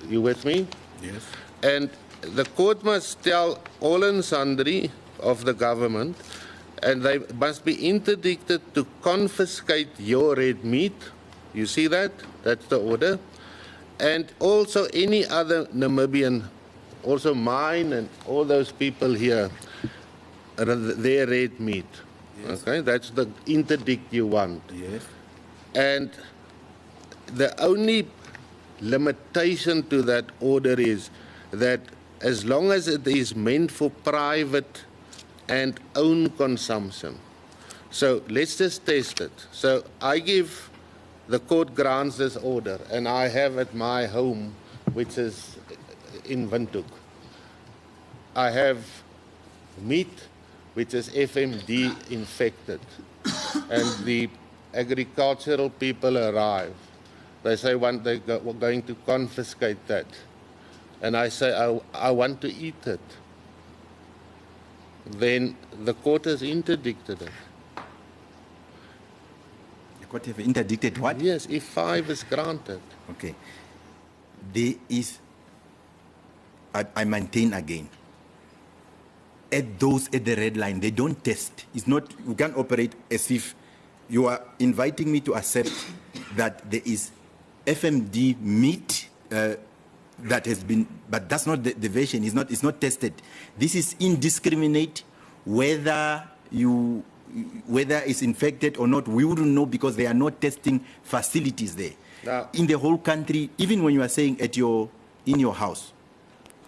You with me? Yes. And the court must tell all and sundry of the government, and they must be interdicted to confiscate your red meat. You see that? That's the order. And also any other Namibian, also mine and all those people here, their red meat. Yes. Okay, that's the interdict you want. Yes. And the only limitation to that order is that as long as it is meant for private and own consumption. So let's just test it. So the court grants this order, and I have at my home, which is in Windhoek, I have meat which is FMD infected, and the agricultural people arrive. They say we're going to confiscate that. And I say, I want to eat it. Then the court has interdicted it. The court have interdicted what? Yes, if 5 is granted. Okay. There is, I maintain again, at the red line, they don't test. It's not, you can't operate as if you are inviting me to accept that there is FMD meat that has been, but that's not the version. It's not tested. This is indiscriminate. Whether it's infected or not, we wouldn't know because there are no testing facilities there. Now, in the whole country, even when you are saying in your house,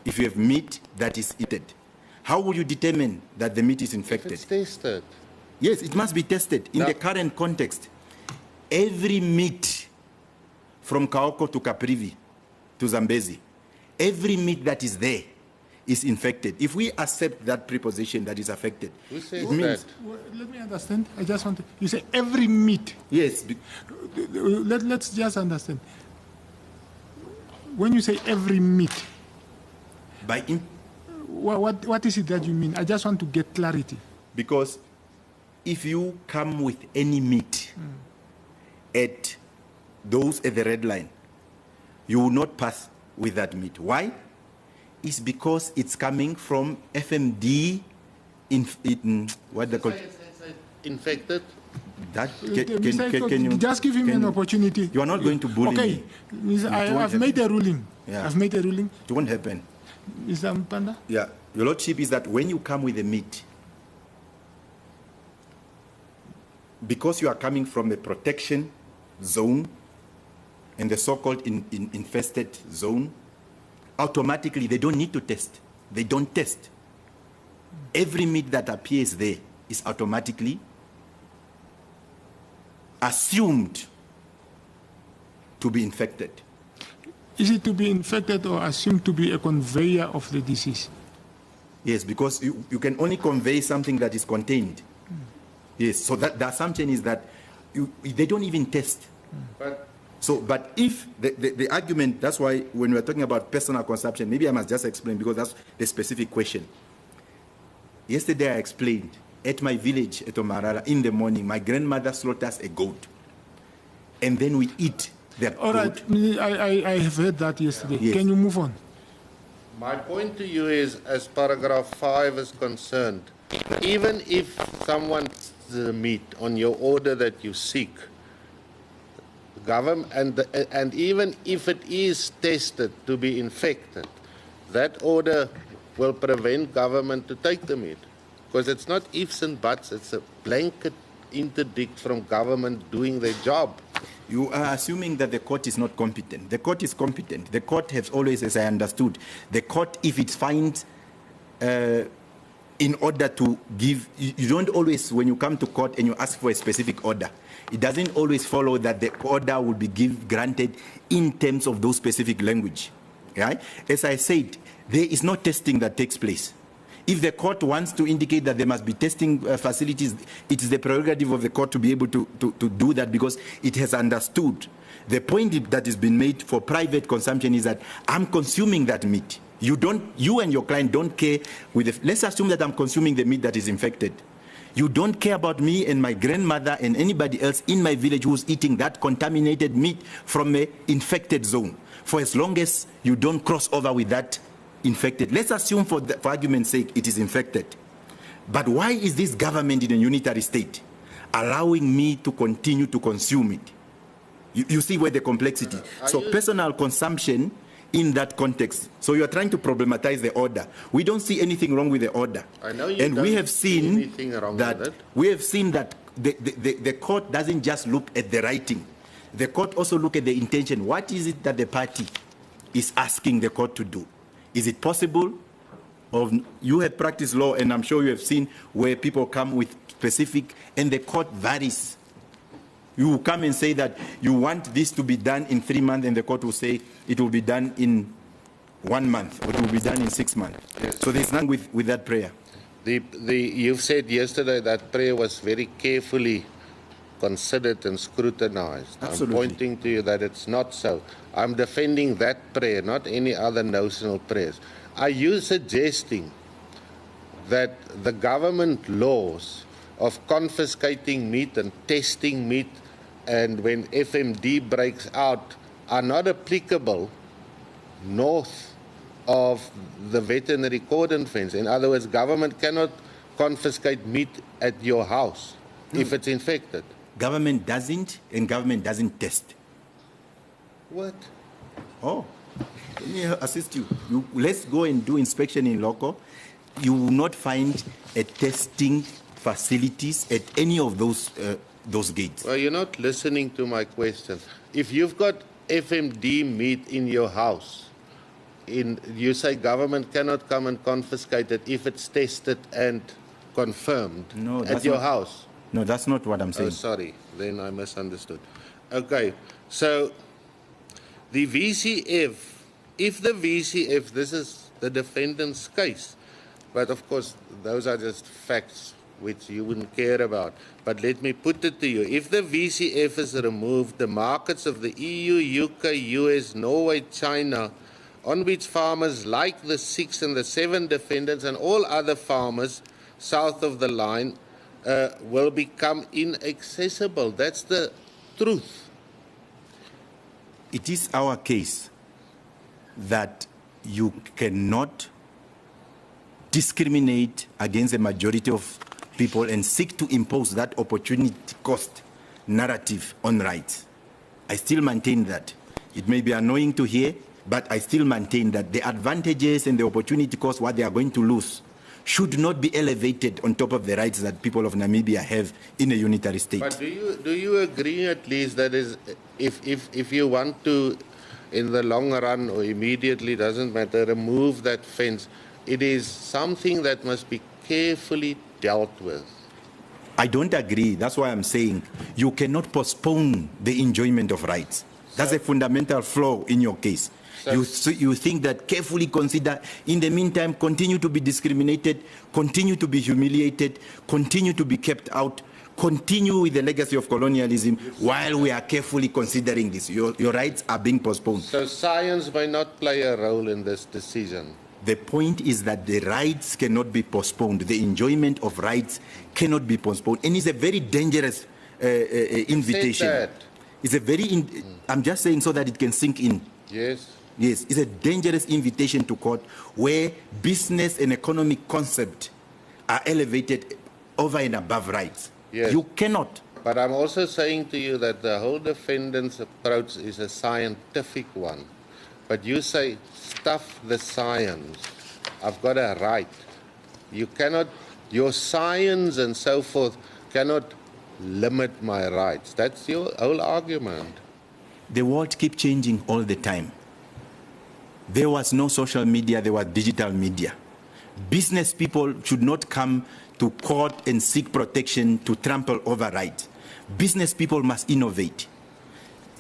if you have meat that is eaten, how will you determine that the meat is infected? If it's tested. Yes, it must be tested. In the current context, every meat from Kaoko to Caprivi to Zambezi, every meat that is there is infected. If we accept that preposition that is affected, Who says it means, that? Well, let me understand. I just want to, you say every meat. yes, Let's just understand. When you say every meat, what is it that you mean? I just want to get clarity. because if you come with any meat at the red line, you will not pass with that meat. Why? It's because it's coming from FMD what they call Infected? that. Mr. Can you just give him an opportunity. You are not going to bully okay. me. I've made a ruling. Yeah. I've made a ruling. It won't happen. Mr. Amupanda? Yeah, your lordship, is that when you come with the meat, because you are coming from a protection zone and the so-called infested zone, automatically they don't need to test. They don't test. Every meat that appears there is automatically assumed to be infected. Is it to be infected or assumed to be a conveyor of the disease? Yes, because you can only convey something that is contained. Yes, so that the assumption is that they don't even test. But if the argument, that's why when we're talking about personal consumption, maybe I must just explain because that's the specific question. Yesterday I explained, at my village at Omarara, in the morning, my grandmother slaughters a goat. And then we eat that All right, goat. I have heard that yesterday. Yes. Can you move on? My point to you is, as paragraph 5 is concerned, even if someone the meat on your order that you seek, government, and even if it is tested to be infected, that order will prevent government to take the meat. Because it's not ifs and buts, it's a blanket interdict from government doing their job. You are assuming that the court is not competent. The court is competent. The court has always, as I understood, the court, if it finds in order to give, you don't always, when you come to court and you ask for a specific order, it doesn't always follow that the order will be granted in terms of those specific language. Right? As I said, there is no testing that takes place. If the court wants to indicate that there must be testing facilities, it is the prerogative of the court to be able to do that because it has understood. The point that has been made for private consumption is that I'm consuming that meat. You and your client don't care let's assume that I'm consuming the meat that is infected. You don't care about me and my grandmother and anybody else in my village who's eating that contaminated meat from an infected zone, for as long as you don't cross over with that infected. Let's assume for argument's sake it is infected. But why is this government in a unitary state allowing me to continue to consume it? You see where the complexity. So personal consumption in that context. So you are trying to problematize the order. We don't see anything wrong with the order. I know you and don't we have see seen anything wrong that with it. we have seen that the court doesn't just look at the writing. The court also look at the intention. What is it that the party is asking the court to do? Is it possible? You have practiced law, and I'm sure you have seen where people come with specific, and the court varies. You will come and say that you want this to be done in 3 months, and the court will say it will be done in 1 month, or it will be done in 6 months. Yes. So there's nothing with that prayer. You've said yesterday that prayer was very carefully considered and scrutinized. Absolutely. I'm pointing to you that it's not so. I'm defending that prayer, not any other notional prayers. Are you suggesting that the government laws of confiscating meat and testing meat and when FMD breaks out are not applicable north of the veterinary cordon fence? In other words, government cannot confiscate meat at your house if it's infected. Government doesn't, and government doesn't test. What? Oh, let me assist you. Let's go and do inspection in local. You will not find a testing facilities at any of those gates. Well, you're not listening to my question. If you've got FMD meat in your house, you say government cannot come and confiscate it if it's tested and confirmed at your house. No, that's not what I'm saying. Oh, sorry. Then I misunderstood. Okay. So the VCF, if the VCF, this is the defendant's case, but of course those are just facts which you wouldn't care about. But let me put it to you. If the VCF is removed, the markets of the EU, UK, US, Norway, China, on which farmers like the 6 and the 7 defendants and all other farmers south of the line will become inaccessible. That's the truth. It is our case that you cannot discriminate against the majority of people and seek to impose that opportunity cost narrative on rights. I still maintain that. It may be annoying to hear, but I still maintain that the advantages and the opportunity cost, what they are going to lose, should not be elevated on top of the rights that people of Namibia have in a unitary state. But do you agree at least that is, if you want to, in the long run or immediately, doesn't matter, remove that fence, it is something that must be carefully dealt with? I don't agree. That's why I'm saying you cannot postpone the enjoyment of rights. That's a fundamental flaw in your case. You think that carefully consider, in the meantime, continue to be discriminated, continue to be humiliated, continue to be kept out, continue with the legacy of colonialism while we are carefully considering this. Your rights are being postponed. So science may not play a role in this decision. The point is that the rights cannot be postponed. The enjoyment of rights cannot be postponed. And it's a very dangerous invitation. Said that. It's a very, I'm just saying so that it can sink in. Yes. Yes, it's a dangerous invitation to court where business and economic concept are elevated over and above rights. Yes. You cannot. But I'm also saying to you that the whole defendant's approach is a scientific one. But you say, stuff the science. I've got a right. You cannot, your science and so forth cannot limit my rights. That's your whole argument. The world keeps changing all the time. There was no social media, there was digital media. Business people should not come to court and seek protection to trample over rights. Business people must innovate.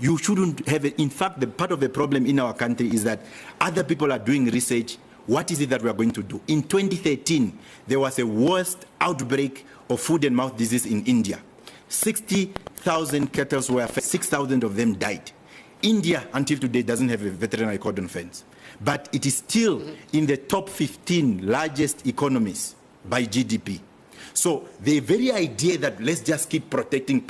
You shouldn't have it. In fact, the part of the problem in our country is that other people are doing research. What is it that we are going to do? In 2013, there was a worst outbreak of foot and mouth disease in India. 60,000 cattle were affected, 6,000 of them died. India, until today, doesn't have a veterinary cordon fence. But it is still in the top 15 largest economies by GDP. So the very idea that let's just keep protecting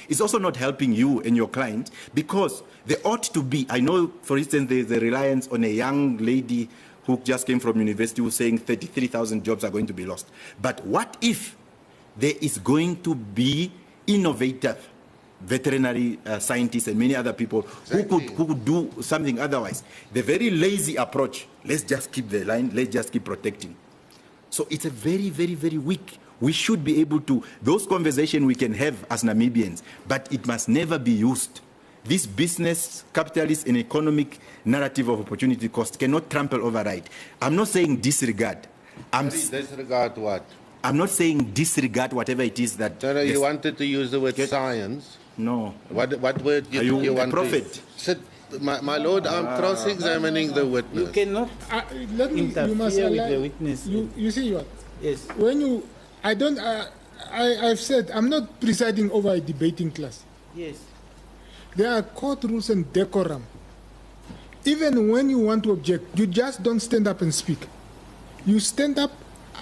is also not helping you and your client, because there ought to be, I know, for instance, there's a reliance on a young lady who just came from university who's saying 33,000 jobs are going to be lost. But what if there is going to be innovative veterinary scientists and many other people who could do something otherwise? The very lazy approach, let's just keep the line, let's just keep protecting. So it's a very, very, very weak. We should be able to, those conversations we can have as Namibians, but it must never be used. This business, capitalist and economic narrative of opportunity cost cannot trample over right. I'm not saying disregard. Disregard what? I'm not saying disregard whatever it is that... So you wanted to use the word science. No. What word you want prophet? To... Sit, my lord, I'm cross-examining the witness. You cannot let me, interfere you must with allow, the witness. You see what? Yes. When you, I don't, I've said I'm not presiding over a debating class. Yes. There are court rules and decorum. Even when you want to object, you just don't stand up and speak. You stand up,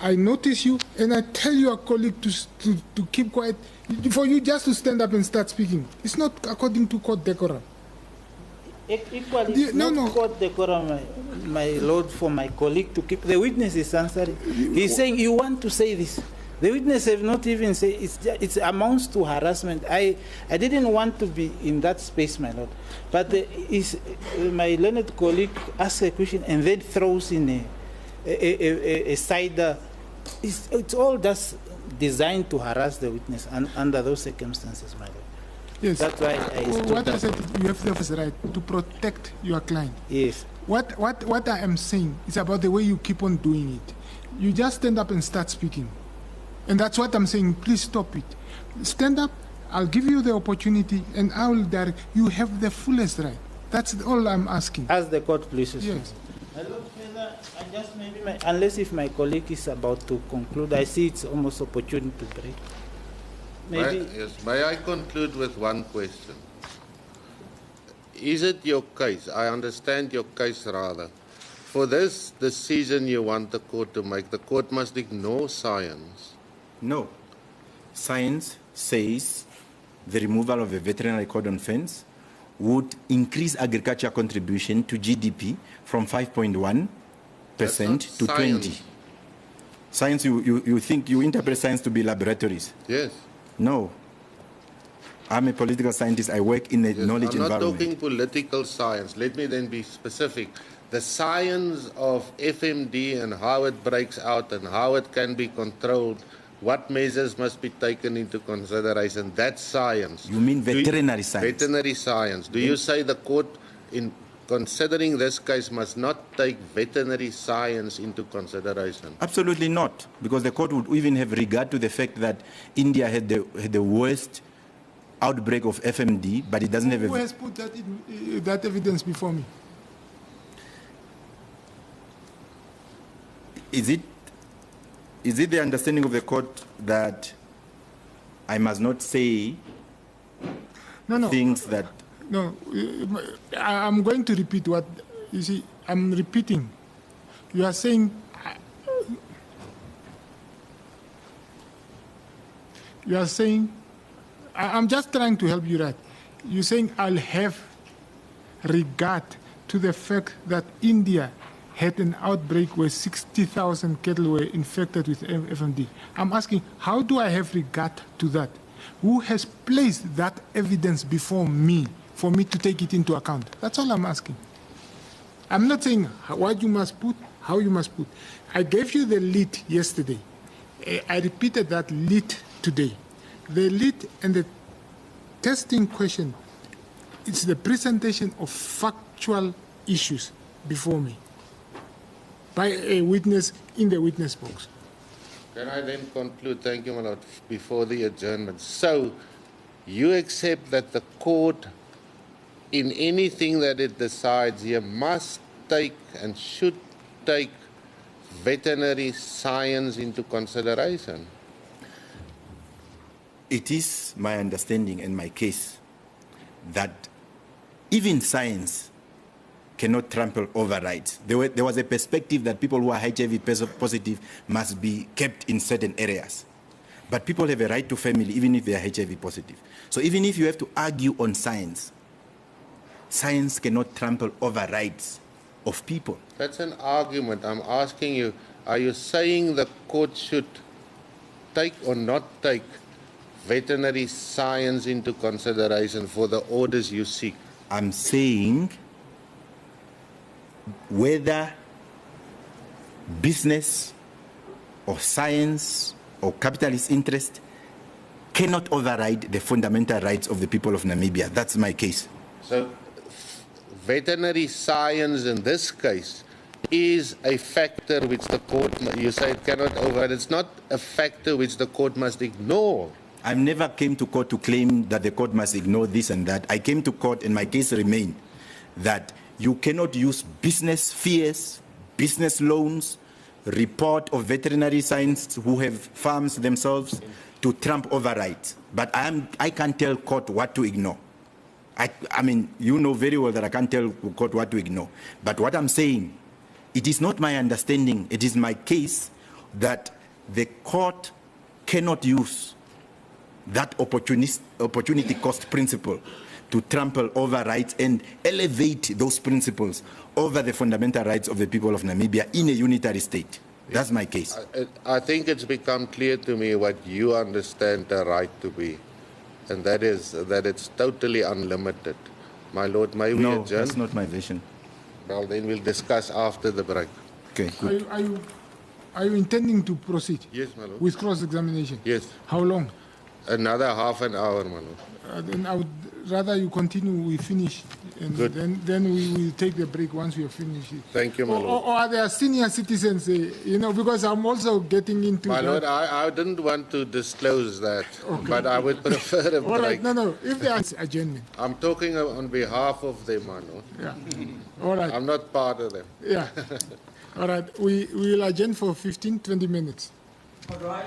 I notice you, and I tell your colleague to keep quiet. For you just to stand up and start speaking, it's not according to court decorum. Equally, it's not court decorum, my lord, for my colleague to keep. The witness is answering. He's saying, you want to say this. The witness have not even said it amounts to harassment. I didn't want to be in that space, my lord. But my learned colleague asks a question and then throws in a side. It's all just designed to harass the witness under those circumstances, my lord. Yes. That's why what I said, you have the right to protect your client. Yes. What I am saying is about the way you keep on doing it. You just stand up and start speaking. And that's what I'm saying. Please stop it. Stand up. I'll give you the opportunity, and I will direct. You have the fullest right. That's all I'm asking. As the court pleases. Yes. I just maybe unless if my colleague is about to conclude, I see it's almost opportune to break. Maybe. May I conclude with one question? Is it your case? I understand your case rather. For this decision you want the court to make, the court must ignore science. No. Science says the removal of a veterinary cordon fence would increase agriculture contribution to GDP from 5.1% to 20%. Science, you think you interpret science to be laboratories? Yes. No. I'm a political scientist. I work in a knowledge environment. I'm not talking political science. Let me then be specific. The science of FMD and how it breaks out and how it can be controlled, what measures must be taken into consideration, that's science. You mean veterinary science? Veterinary science. Do you say the court, in considering this case, must not take veterinary science into consideration? Absolutely not, because the court would even have regard to the fact that India had the worst outbreak of FMD, but it doesn't have Who has put that evidence before me? Is it the understanding of the court that I must not say things that... No, I'm going to repeat what, you see, I'm repeating. You are saying, I'm just trying to help you right. You're saying I'll have regard to the fact that India had an outbreak where 60,000 cattle were infected with FMD. I'm asking, how do I have regard to that? Who has placed that evidence before me for me to take it into account? That's all I'm asking. I'm not saying what you must put, how you must put. I gave you the lead yesterday. I repeated that lead today. The lead and the testing question, it's the presentation of factual issues before me by a witness in the witness box. Can I then conclude, thank you, my lord, before the adjournment? So, you accept that the court, in anything that it decides here, must take and should take veterinary science into consideration? It is my understanding and my case that even science cannot trample over rights. There was a perspective that people who are HIV positive must be kept in certain areas. But people have a right to family even if they are HIV positive. So even if you have to argue on science, science cannot trample over rights of people. That's an argument. I'm asking you, are you saying the court should take or not take veterinary science into consideration for the orders you seek? I'm saying whether business or science or capitalist interest cannot override the fundamental rights of the people of Namibia. That's my case. So veterinary science in this case is a factor which the court, you say it cannot override. It's not a factor which the court must ignore. I never came to court to claim that the court must ignore this and that. I came to court and my case remained that you cannot use business fears, business loans, report of veterinary science who have farms themselves to trump over rights. But I can't tell court what to ignore. I mean, you know very well that I can't tell court what to ignore. But what I'm saying, it is not my understanding, it is my case that the court cannot use that opportunity cost principle to trample over rights and elevate those principles over the fundamental rights of the people of Namibia in a unitary state. That's my case. I think it's become clear to me what you understand the right to be, and that is that it's totally unlimited. My lord, may we adjourn? No, that's not my vision. Well, then we'll discuss after the break. Okay, good. Are you intending to proceed? Yes, my lord. With cross-examination? Yes. How long? Another half an hour, my lord. Then I would rather you continue, we finish, and Good. then we will take the break once we have finished it. Thank you, my lord. Or are there senior citizens, because I'm also getting into My that. lord, I didn't want to disclose that, Okay. but I would prefer a All right, break. no, if there is adjournment. I'm talking on behalf of them, my lord. Yeah. All right, I'm not part of them. yeah. All right, we will adjourn for 15, 20 minutes. All right.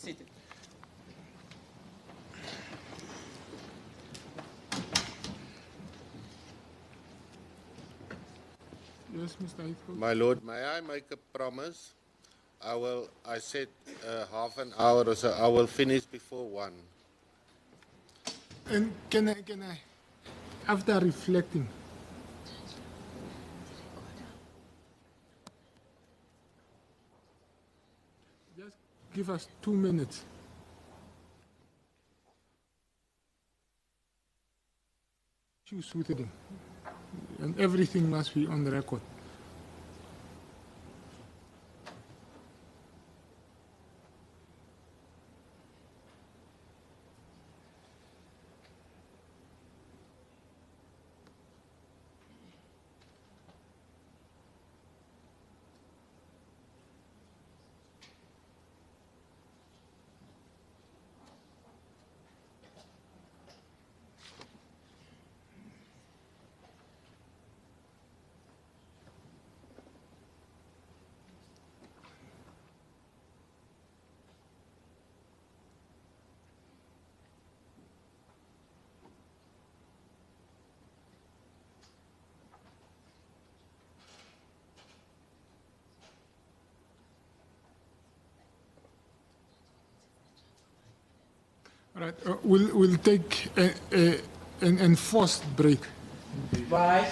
seated. Yes, Mr. Heathcote. My Lord, may I make a promise? I said half an hour or so. I will finish before 1. And can I, after reflecting, just give us 2 minutes. Choose with them. And everything must be on the record. All right, we'll take an enforced break. Bye.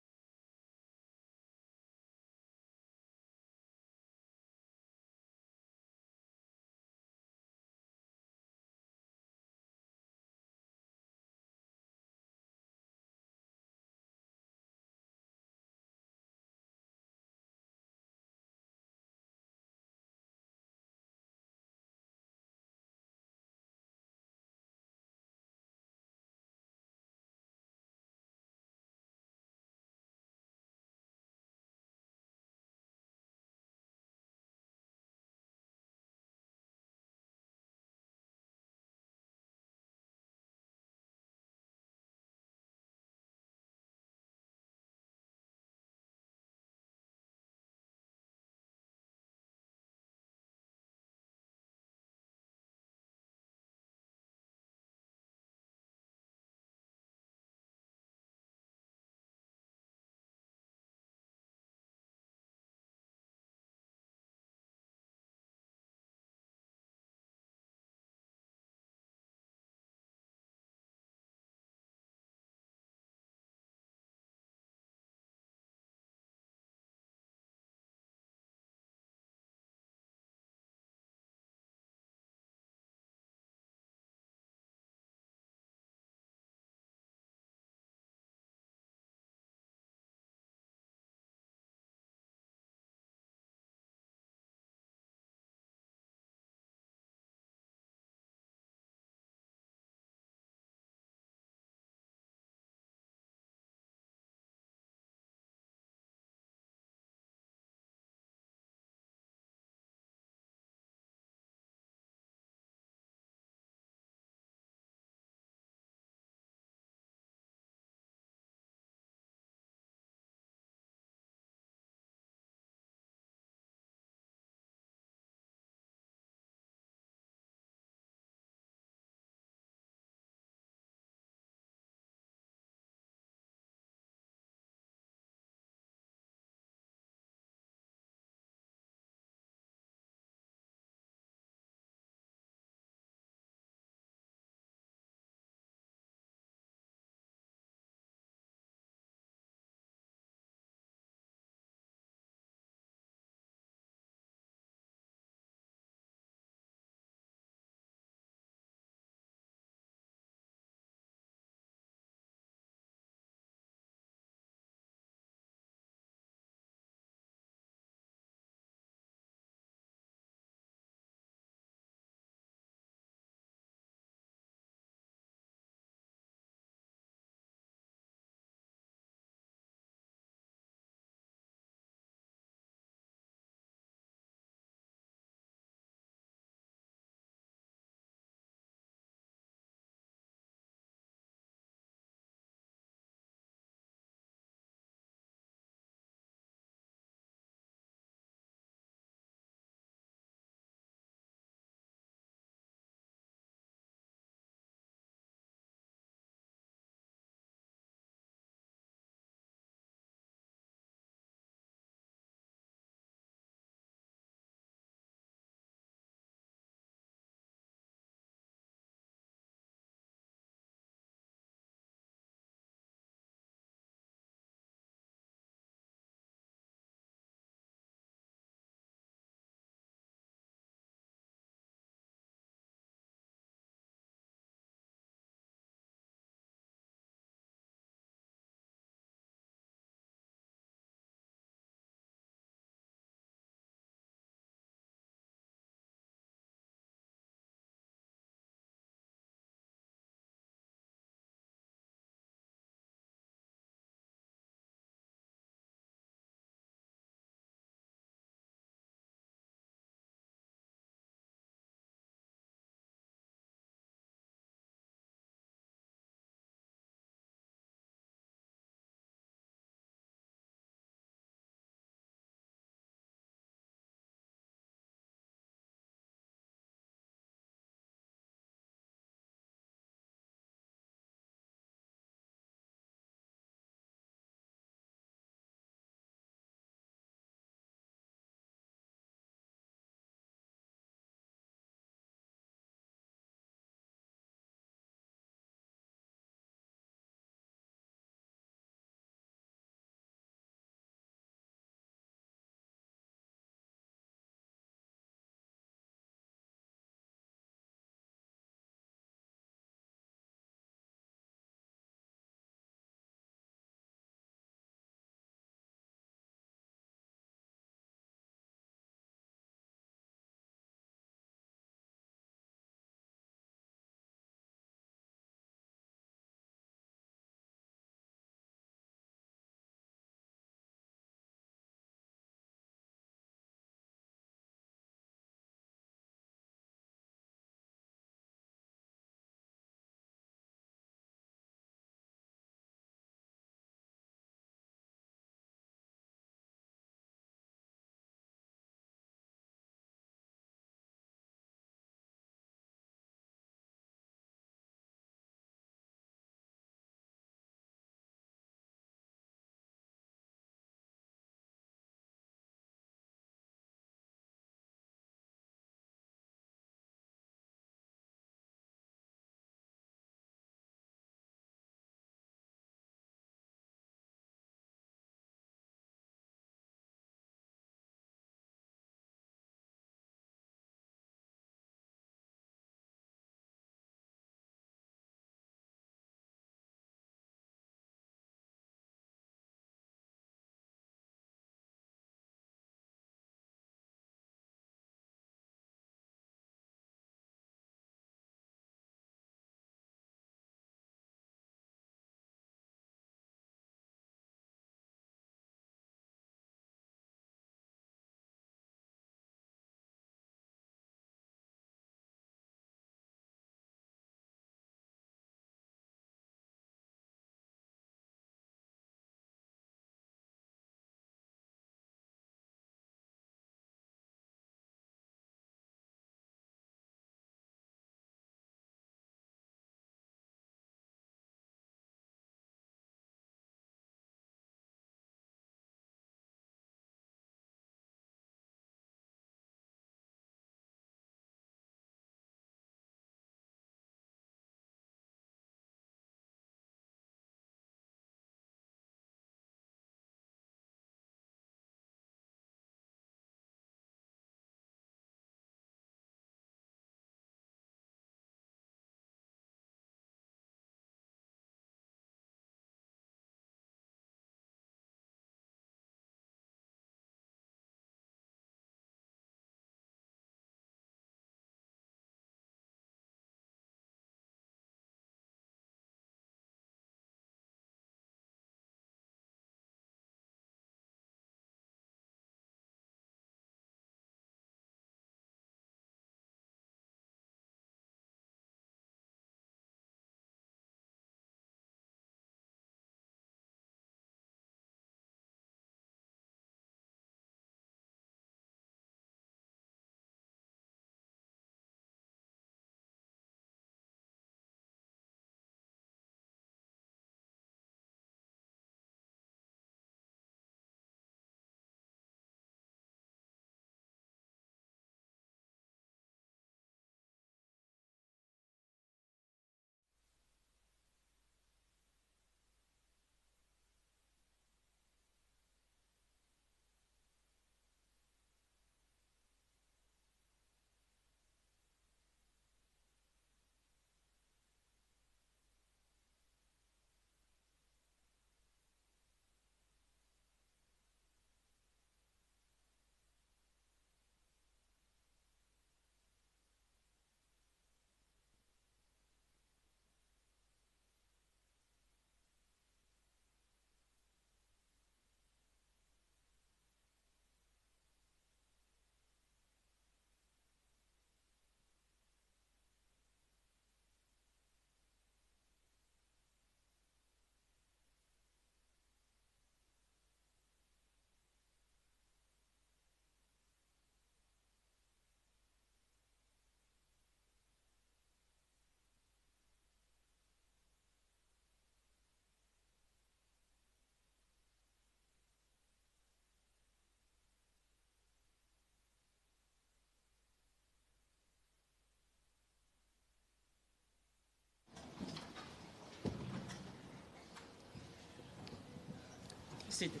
Seated.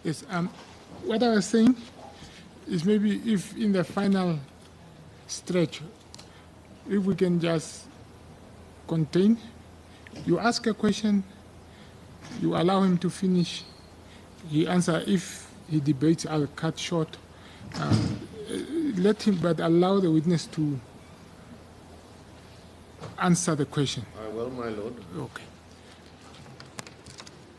Yes, what I was saying is maybe if in the final stretch, if we can just contain, you ask a question, you allow him to finish, he answer. If he debates, I'll cut short. Let him, but allow the witness to answer the question. I will, my lord. Okay.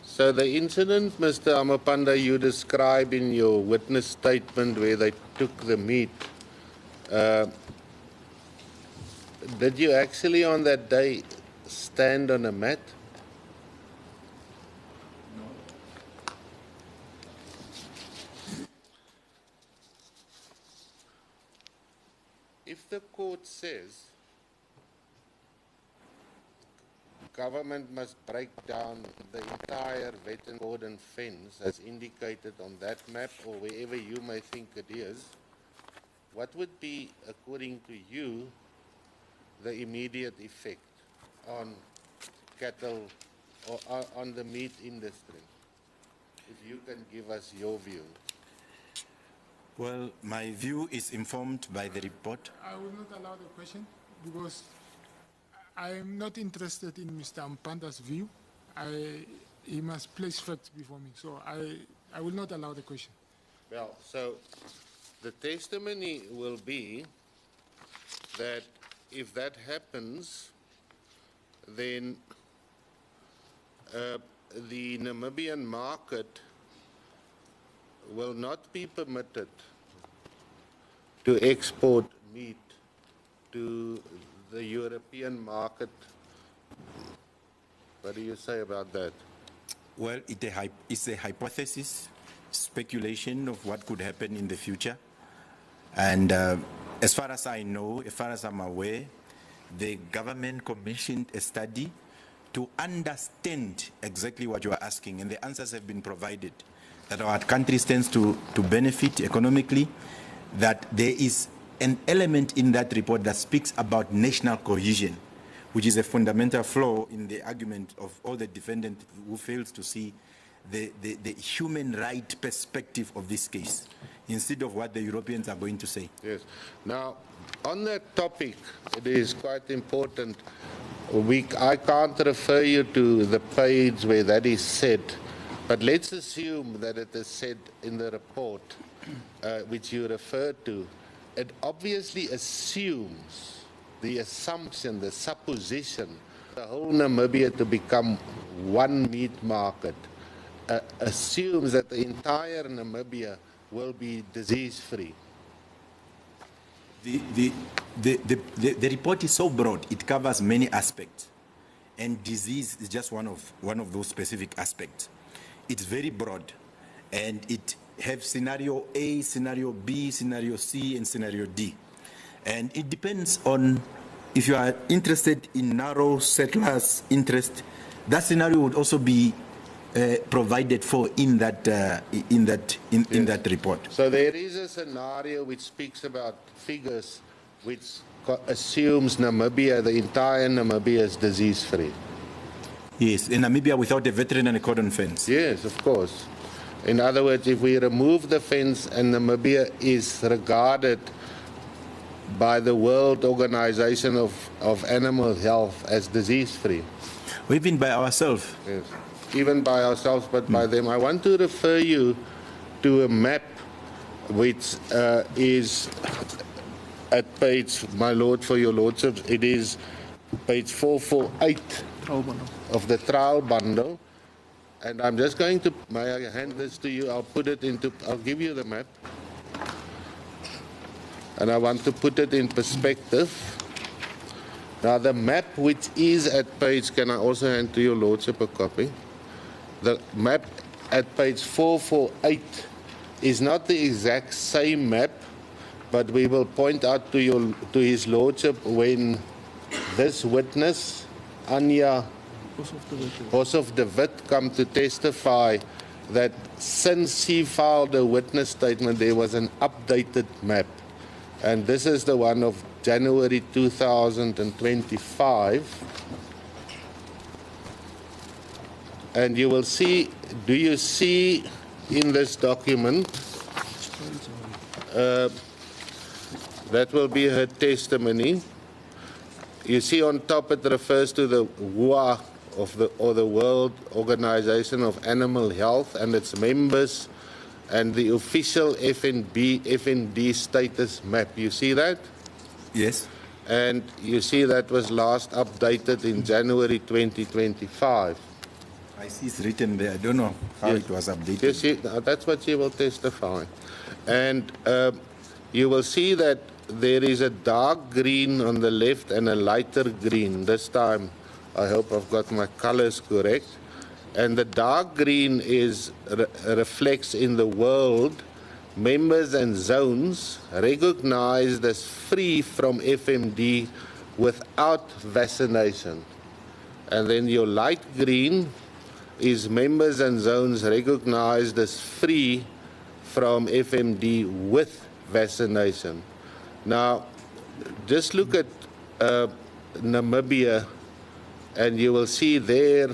So the incident, Mr. Amupanda, you describe in your witness statement where they took the meat, did you actually on that day stand on a mat? No. If the court says government must break down the entire veterinary cordon fence as indicated on that map or wherever you may think it is, what would be, according to you, the immediate effect on cattle or on the meat industry? If you can give us your view. Well, my view is informed by the report. I will not allow the question because I am not interested in Mr. Ampanda's view. He must place facts before me. So I will not allow the question. Well, so the testimony will be that if that happens, then the Namibian market will not be permitted to export meat to the European market. What do you say about that? Well, it's a hypothesis, speculation of what could happen in the future. And as far as I know, as far as I'm aware, the government commissioned a study to understand exactly what you are asking, and the answers have been provided, that our country stands to benefit economically, that there is an element in that report that speaks about national cohesion, which is a fundamental flaw in the argument of all the defendants who fails to see the human right perspective of this case, instead of what the Europeans are going to say. Yes. Now, on that topic, it is quite important. I can't refer you to the page where that is said, but let's assume that it is said in the report, which you referred to. It obviously assumes the assumption, the supposition, the whole Namibia to become one meat market, assumes that the entire Namibia will be disease-free. The report is so broad, it covers many aspects, and disease is just one of those specific aspects. It's very broad, and it has scenario A, scenario B, scenario C, and scenario D. And it depends on, if you are interested in narrow settlers' interest, that scenario would also be provided for in that report. So there is a scenario which speaks about figures which assumes Namibia, the entire Namibia, is disease-free. Yes, in Namibia without a veterinary cordon fence. Yes, of course. In other words, if we remove the fence and Namibia is regarded by the World Organization of Animal Health as disease-free. Even by ourselves. Yes, even by ourselves, but by them. I want to refer you to a map which is at page, my lord, for your lordship, it is page 448 of the trial bundle. And I'm just going to, may I hand this to you? I'll give you the map. And I want to put it in perspective. Now the map which is at page, can I also hand to your lordship a copy? The map at page 448 is not the exact same map, but we will point out to his lordship when this witness, Anya Prof de Wit, come to testify that since he filed a witness statement, there was an updated map. And this is the one of January 2025. And you will see, do you see in this document, that will be her testimony. You see on top it refers to the WOA or the World Organization of Animal Health and its members and the official FND status map. You see that? Yes. And you see that was last updated in January 2025. I see it's written there. I don't know how Yes. it was updated. You see, that's what she will testify. And you will see that there is a dark green on the left and a lighter green. This time, I hope I've got my colors correct. And the dark green is reflects in the world members and zones recognized as free from FMD without vaccination. And then your light green is members and zones recognized as free from FMD with vaccination. Now, just look at Namibia, and you will see there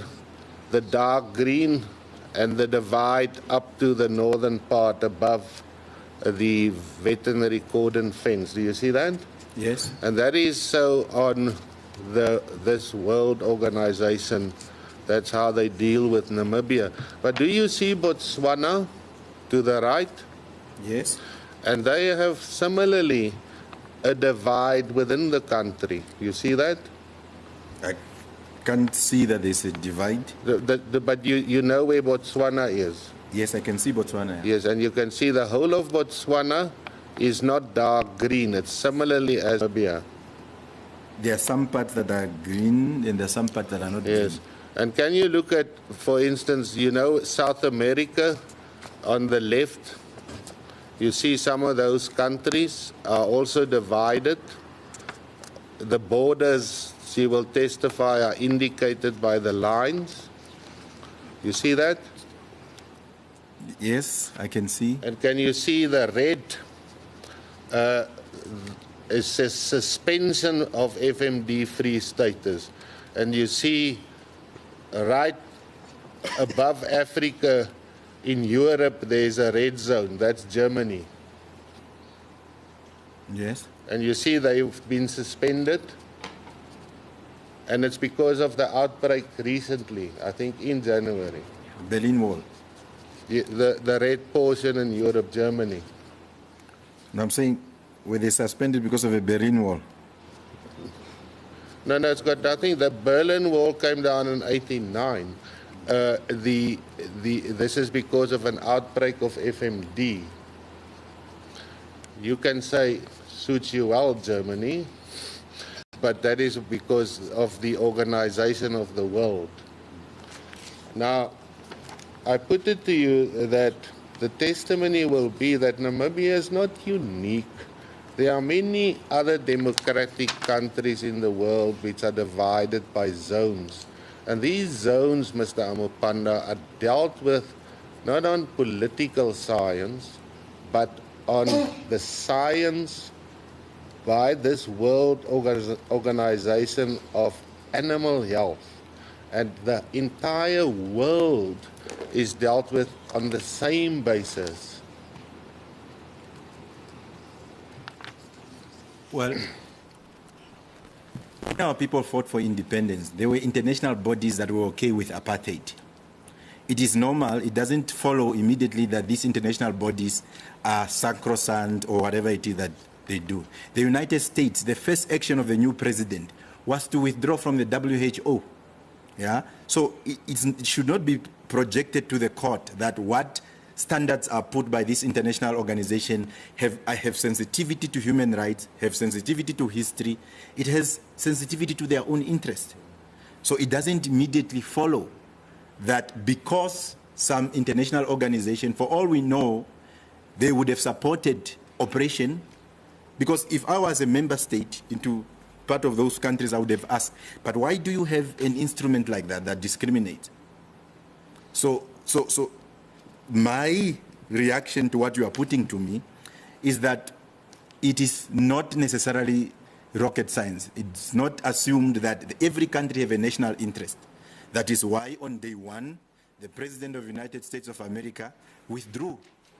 the dark green and the divide up to the northern part above the veterinary cordon fence. Do you see that? Yes. And that is so on this world organization. That's how they deal with Namibia. But do you see Botswana to the right? Yes. And they have similarly a divide within the country. You see that? I can't see that there's a divide. But you know where Botswana is. Yes, I can see Botswana. Yes, and you can see the whole of Botswana is not dark green. It's similarly as Namibia. There are some parts that are green and there are some parts that are not Yes. green. And can you look at, for instance, you know, South America on the left? You see some of those countries are also divided. The borders, she will testify, are indicated by the lines. You see that? Yes, I can see. And can you see the red? It's a suspension of FMD-free status. And you see right above Africa in Europe, there's a red zone. That's Germany. Yes. And you see they've been suspended. And it's because of the outbreak recently, I think in January. Berlin Wall. The red portion in Europe, Germany. No, I'm saying, were they suspended because of a Berlin Wall? No, it's got nothing. The Berlin Wall came down in 1989. This is because of an outbreak of FMD. You can say, suits you well, Germany, but that is because of the organization of the world. Now, I put it to you that the testimony will be that Namibia is not unique. There are many other democratic countries in the world which are divided by zones. And these zones, Mr. Amupanda, are dealt with not on political science, but on the science by this World Organization of Animal Health. And the entire world is dealt with on the same basis. Well, our people fought for independence. There were international bodies that were okay with apartheid. It is normal, it doesn't follow immediately that these international bodies are sacrosanct or whatever it is that they do. The United States, the first action of the new president was to withdraw from the WHO. Yeah? So it should not be projected to the court that what standards are put by this international organization have sensitivity to human rights, have sensitivity to history, it has sensitivity to their own interest. So it doesn't immediately follow that because some international organization, for all we know, they would have supported operation, because if I was a member state into part of those countries, I would have asked, but why do you have an instrument like that that discriminates? So my reaction to what you are putting to me is that it is not necessarily rocket science. It's not assumed that every country have a national interest. That is why on day one, the President of the United States of America withdrew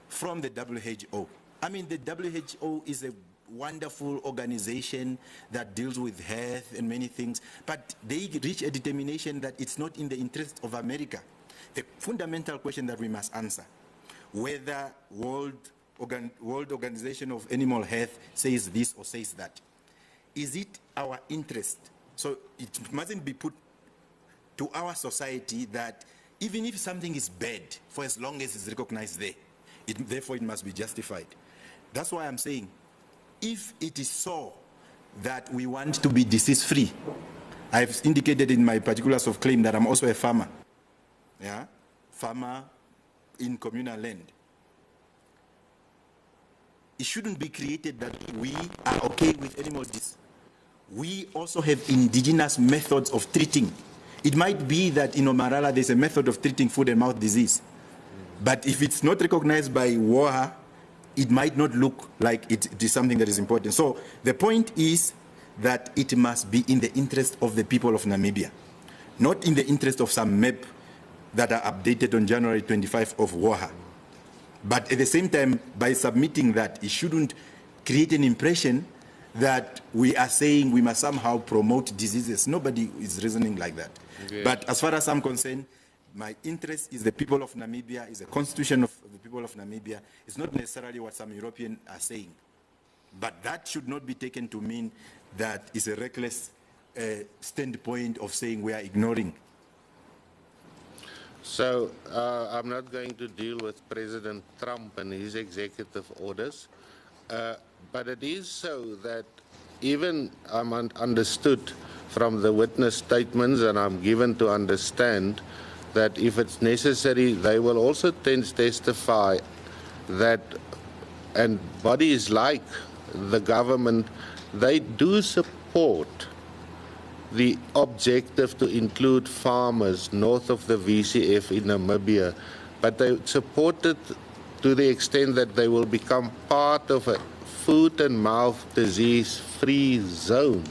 from the WHO. I mean, the WHO is a wonderful organization that deals with health and many things, but they reach a determination that it's not in the interest of America. The fundamental question that we must answer, whether World Organization of Animal Health says this or says that, is it our interest? So it mustn't be put to our society that even if something is bad, for as long as it's recognized there, therefore it must be justified. That's why I'm saying, if it is so that we want to be disease-free, I've indicated in my particulars of claim that I'm also a farmer. Yeah, farmer in communal land. It shouldn't be created that we are okay with animal disease. We also have indigenous methods of treating. It might be that in Omarala there's a method of treating foot and mouth disease. But if it's not recognized by WOHA, it might not look like it is something that is important. So the point is that it must be in the interest of the people of Namibia, not in the interest of some map that are updated on January 25 of WOHA. But at the same time, by submitting that, it shouldn't create an impression that we are saying we must somehow promote diseases. Nobody is reasoning like that. Okay. But as far as I'm concerned, my interest is the people of Namibia, is the constitution of the people of Namibia. It's not necessarily what some Europeans are saying. But that should not be taken to mean that it's a reckless standpoint of saying we are ignoring. So I'm not going to deal with President Trump and his executive orders, but it is so that even I'm understood from the witness statements, and I'm given to understand that if it's necessary, they will also testify that, and bodies like the government, they do support the objective to include farmers north of the VCF in Namibia, but they support it to the extent that they will become part of a foot and mouth disease-free zone.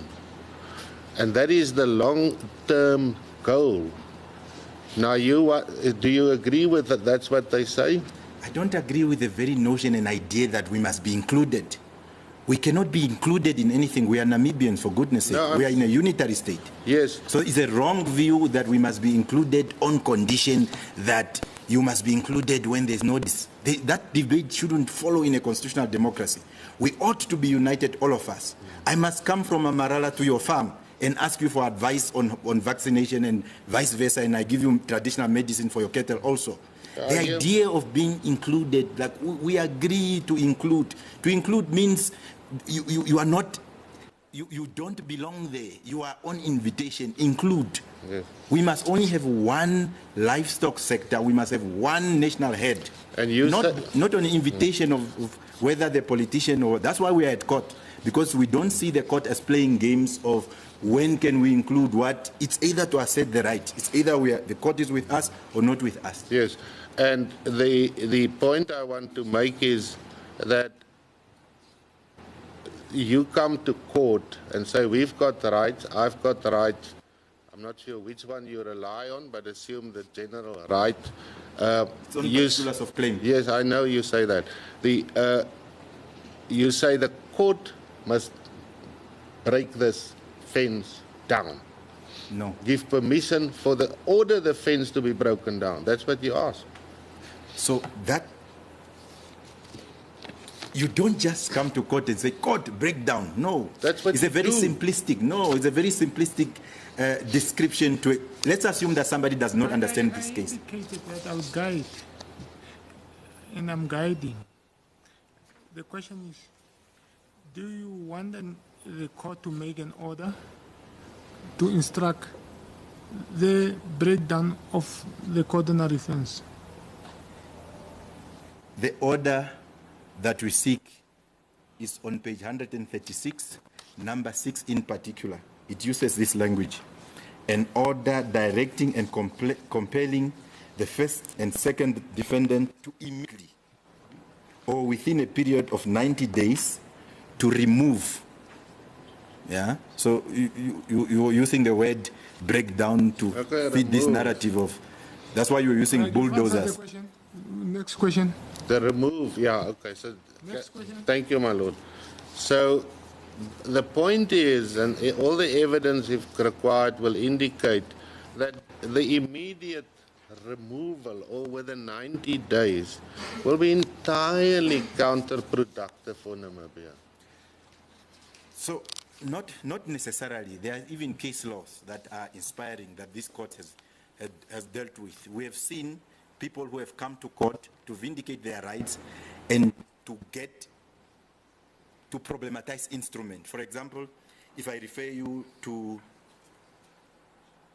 And that is the long-term goal. Now, do you agree with that? That's what they say? I don't agree with the very notion and idea that we must be included. We cannot be included in anything. We are Namibians, for goodness sake. No, we are in a unitary state. Yes. So it's a wrong view that we must be included on condition that you must be included when there's no this. That debate shouldn't follow in a constitutional democracy. We ought to be united, all of us. I must come from Amarala to your farm and ask you for advice on vaccination and vice versa, and I give you traditional medicine for your cattle also. The idea of being included, like we agree to include. To include means you are not, you don't belong there. You are on invitation. Include. Yes. We must only have one livestock sector. We must have one national head. And you not on invitation of whether the politician or, that's why we are at court, because we don't see the court as playing games of when can we include what. It's either to assert the right. It's either the court is with us or not with us. Yes. And the point I want to make is that you come to court and say, we've got the rights, I've got the rights. I'm not sure which one you rely on, but assume the general right. It's on particulars of claim. Yes, I know you say that. You say the court must break this fence down. No. Give permission for order the fence to be broken down. That's what you ask. So that, you don't just come to court and say, court, break down. No. That's what it's a very simplistic, it's a very simplistic description to it. Let's assume that somebody does not understand this case. I indicated that I'll guide, and I'm guiding. The question is, do you want the court to make an order to instruct the breakdown of the cordonary fence? The order that we seek is on page 136, number 6 in particular. It uses this language. An order directing and compelling the first and second defendant to immediately or within a period of 90 days to remove Yeah. So you're using the word breakdown to fit this narrative of. That's why you're using bulldozers. Next question. The remove, yeah, okay. So Next question. thank you, my lord. So the point is, and all the evidence, if required, will indicate that the immediate removal or within 90 days will be entirely counterproductive for Namibia. So not necessarily. There are even case laws that are inspiring that this court has dealt with. We have seen people who have come to court to vindicate their rights and to problematize instrument. For example, if I refer you to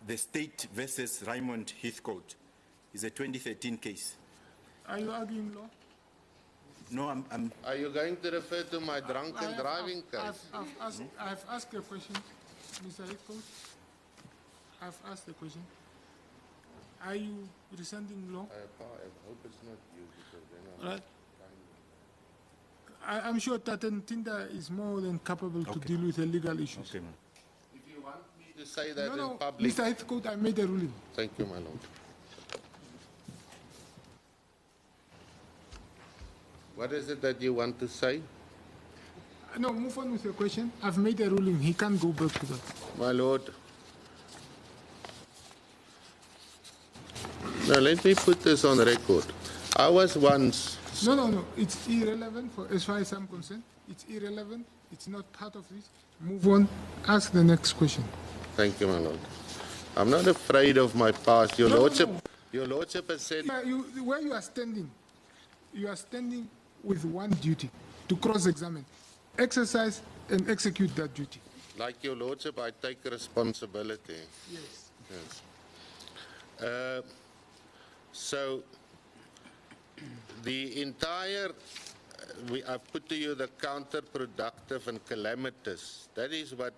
the State versus Raymond Heathcote, it's a 2013 case. Are you arguing law? No, I'm. Are you going to refer to my drunken driving case? I've asked a question, Mr. Heathcote. I've asked a question. Are you resenting law? I hope it's not you, because then Right. I'm sure Taten Tinda is more than capable to deal with the legal issues. Okay, man. If you want me to say that No, in public. Mr. Heathcote, I made a ruling. Thank you, my lord. What is it that you want to say? No, move on with your question. I've made a ruling. He can't go back to that. My lord. Now, let me put this on record. I was once. No. It's irrelevant for as far as I'm concerned. It's irrelevant. It's not part of this. Move on. Ask the next question. Thank you, my lord. I'm not afraid of my past. Your lordship. No. Your lordship has said. Where you are standing with one duty: to cross-examine, exercise and execute that duty. Like your lordship, I take responsibility. Yes. Yes. So the entire, I've put to you the counterproductive and calamitous. That is what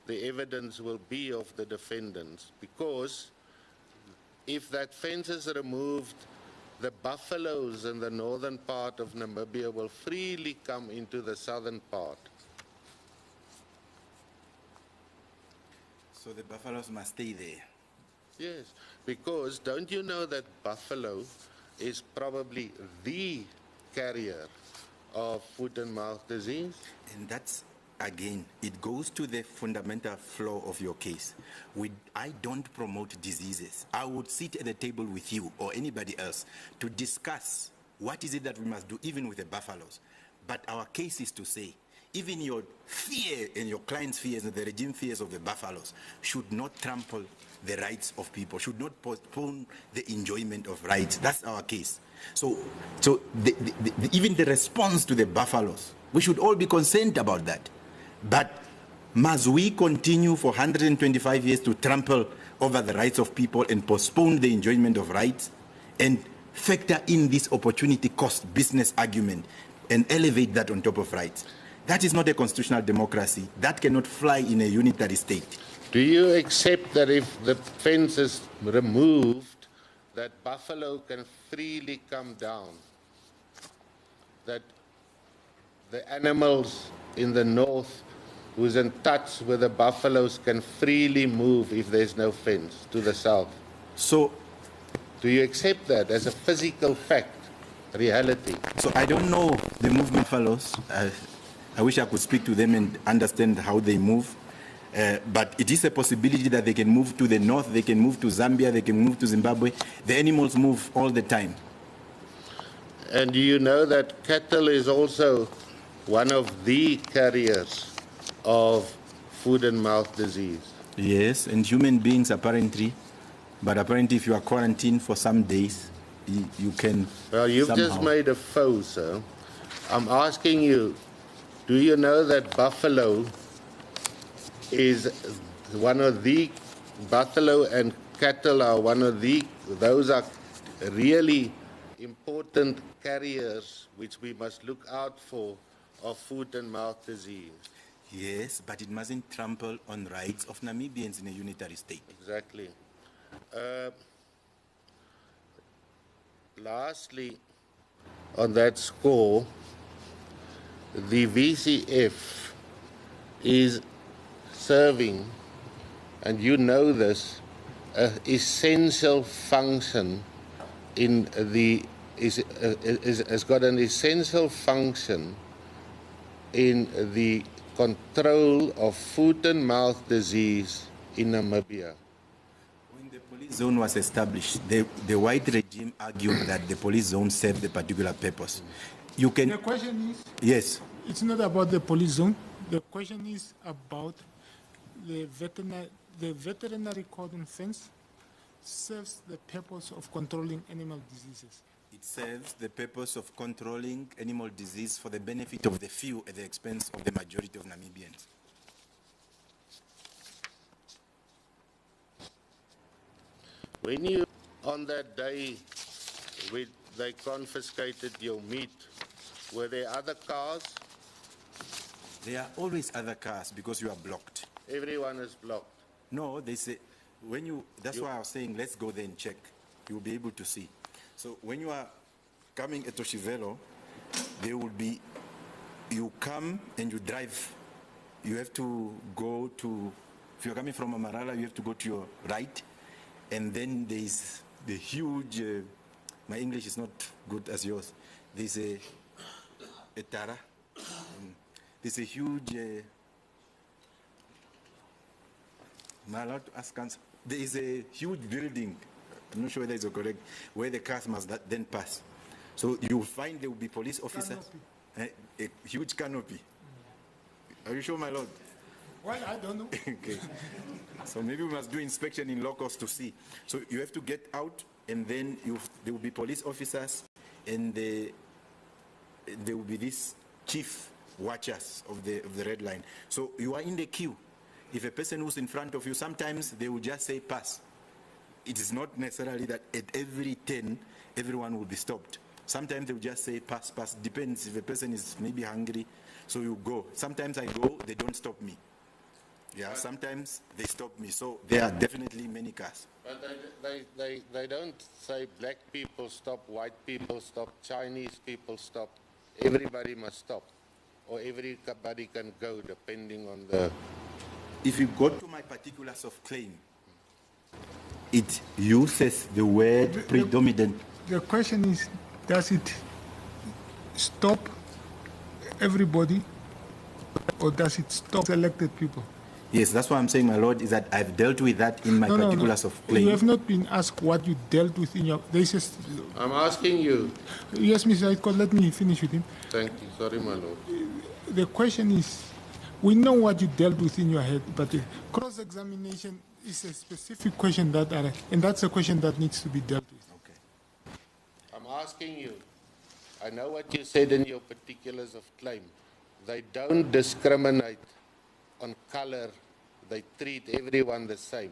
the evidence will be of the defendants. Because if that fence is removed, the buffaloes in the northern part of Namibia will freely come into the southern part. So the buffaloes must stay there. Yes, because don't you know that buffalo is probably the carrier of foot and mouth disease? And that's, again, it goes to the fundamental flaw of your case. I don't promote diseases. I would sit at the table with you or anybody else to discuss what is it that we must do, even with the buffaloes. But our case is to say, even your fear and your client's fears and the regime fears of the buffaloes should not trample the rights of people, should not postpone the enjoyment of rights. That's our case. So even the response to the buffaloes, we should all be concerned about that. But must we continue for 125 years to trample over the rights of people and postpone the enjoyment of rights and factor in this opportunity cost business argument and elevate that on top of rights? That is not a constitutional democracy. That cannot fly in a unitary state. Do you accept that if the fence is removed, that buffalo can freely come down? That the animals in the north who's in touch with the buffaloes can freely move if there's no fence to the south? So, do you accept that as a physical fact, reality? So I don't know the movement buffaloes. I wish I could speak to them and understand how they move. But it is a possibility that they can move to the north, they can move to Zambia, they can move to Zimbabwe. The animals move all the time. And do you know that cattle is also one of the carriers of foot and mouth disease? Yes, and human beings apparently. But apparently if you are quarantined for some days, you can. Well, you've somehow. just made a foe, sir. I'm asking you, do you know that buffalo is one of the, buffalo and cattle are one of the, those are really important carriers which we must look out for of foot and mouth disease? Yes, but it mustn't trample on rights of Namibians in a unitary state. Exactly. Lastly, on that score, the VCF is serving, and you know this, an essential function in the has got an essential function in the control of foot and mouth disease in Namibia. When the police zone was established, the white regime argued that the police zone served a particular purpose. You can. The question is, Yes. it's not about the police zone. The question is about the veterinary cordon fence serves the purpose of controlling animal diseases. It serves the purpose of controlling animal disease for the benefit of the few at the expense of the majority of Namibians. When you, on that day, they confiscated your meat, were there other cars? There are always other cars because you are blocked. Everyone is blocked. No, they say, when you, that's why I was saying, let's go there and check. You'll be able to see. So when you are coming at Toshivelo, there will be, you come and you drive. You have to go to, if you're coming from Amarala, you have to go to your right. And then there's the huge, my English is not good as yours. There's a Tara. There's a huge, am I allowed to ask answer? There is a huge building, I'm not sure whether it's correct, where the cars must then pass. So you'll find there will be police officers, a huge canopy. Are you sure, my lord? Well, I don't know. Okay. So maybe we must do inspection in locals to see. So you have to get out, and then there will be police officers, and there will be these chief watchers of the red line. So you are in the queue. If a person who's in front of you, sometimes they will just say pass. It is not necessarily that at every 10, everyone will be stopped. Sometimes they will just say pass, pass. Depends if a person is maybe hungry, so you go. Sometimes I go, they don't stop me. Yeah, sometimes they stop me. So there are definitely many cars. But they don't say black people stop, white people stop, Chinese people stop. Everybody must stop. Or everybody can go depending on the... If you go to my particulars of claim, it uses the word predominant. The question is, does it stop everybody or does it stop selected people? Yes, that's what I'm saying, my lord, is that I've dealt with that in my particulars of claim. You have not been asked what you dealt with in your... I'm asking you. Yes, Mr. Aitko, let me finish with him. Thank you. Sorry, my lord. The question is, we know what you dealt with in your head, but cross-examination is a specific question and that's a question that needs to be dealt with. Okay. I'm asking you. I know what you said in your particulars of claim. They don't discriminate on color. They treat everyone the same.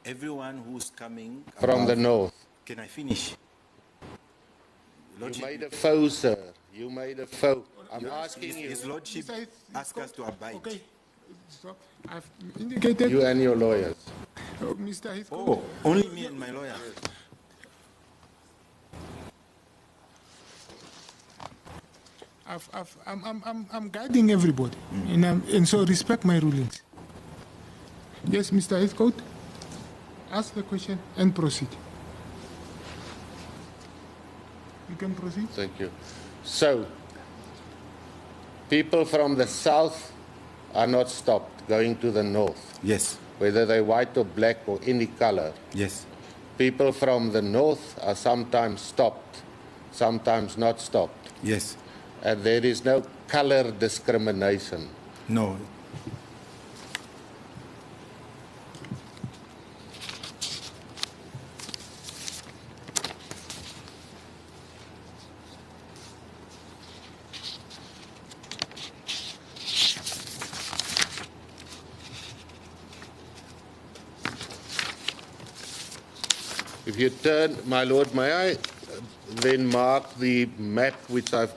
Everyone who's coming from the north. Can I finish? Lordship, you made a faux, sir. You made a faux. I'm asking you. His lordship asked us to abide. Okay. So I've indicated... You and your lawyers. Mr. Heathcote. Oh, only me and my lawyer. I'm guiding everybody, and so respect my rulings. Yes, Mr. Heathcote, ask the question and proceed. You can proceed. Thank you. So, people from the south are not stopped going to the north. Yes. Whether they're white or black or any color. Yes. People from the north are sometimes stopped, sometimes not stopped. Yes. And there is no color discrimination. No. If you turn, my lord, may I then mark the map which I've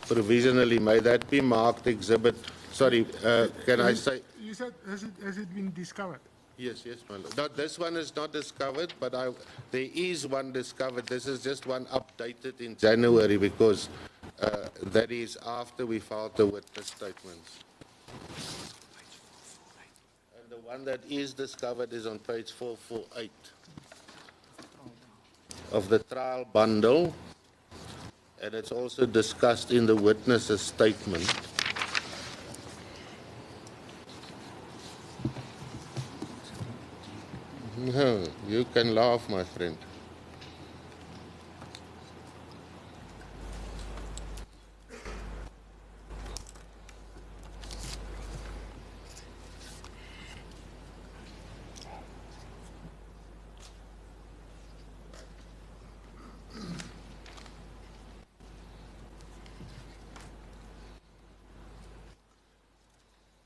provisionally, may that be marked exhibit? Sorry, can I say? You said, has it been discovered? Yes, my lord. No, this one is not discovered, but there is one discovered. This is just one updated in January because that is after we filed the witness statements. One that is discovered is on page 448 of the trial bundle, and it's also discussed in the witness's statement. No, you can laugh, my friend.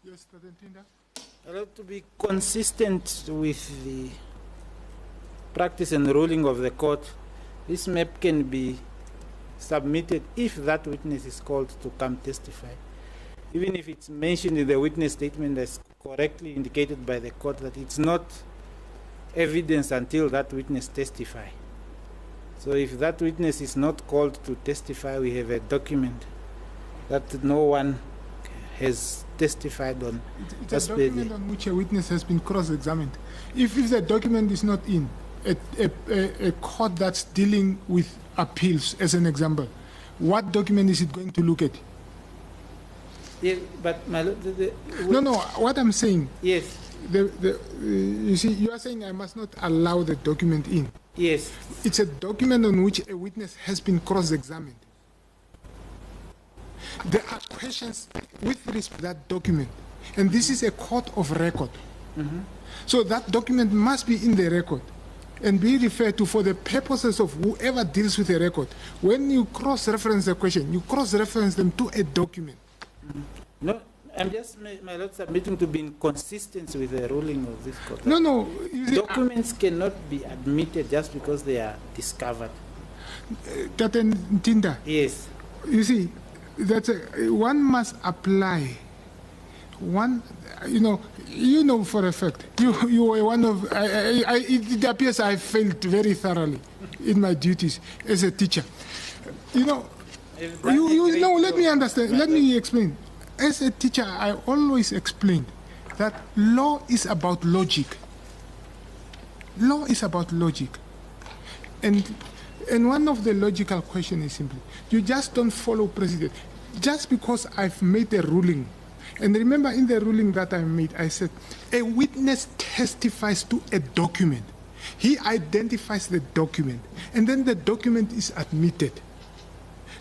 Yes, Tadentinda? To be consistent with the practice and ruling of the court, this map can be submitted if that witness is called to come testify. Even if it's mentioned in the witness statement as correctly indicated by the court that it's not evidence until that witness testify. So if that witness is not called to testify, we have a document that no one has testified on. It's a document on which a witness has been cross-examined. If the document is not in, a court that's dealing with appeals, as an example, what document is it going to look at? Yeah, but my lord, No, what I'm saying, yes, you see, you are saying I must not allow the document in. yes, It's a document on which a witness has been cross-examined. There are questions with respect to that document, and this is a court of record. So that document must be in the record and be referred to for the purposes of whoever deals with the record. When you cross-reference the question, you cross-reference them to a document. no, I'm just, my lord, submitting to be in consistency with the ruling of this court. No, you see, Documents cannot be admitted just because they are discovered. Tatentinda, Yes, you see, that one must apply one, you know for a fact, you were one of, it appears I failed very thoroughly in my duties as a teacher. Let me understand, let me explain. As a teacher, I always explain that law is about logic. Law is about logic. And one of the logical questions is simply, you just don't follow precedent. Just because I've made a ruling, and remember in the ruling that I made, I said, a witness testifies to a document. He identifies the document, and then the document is admitted.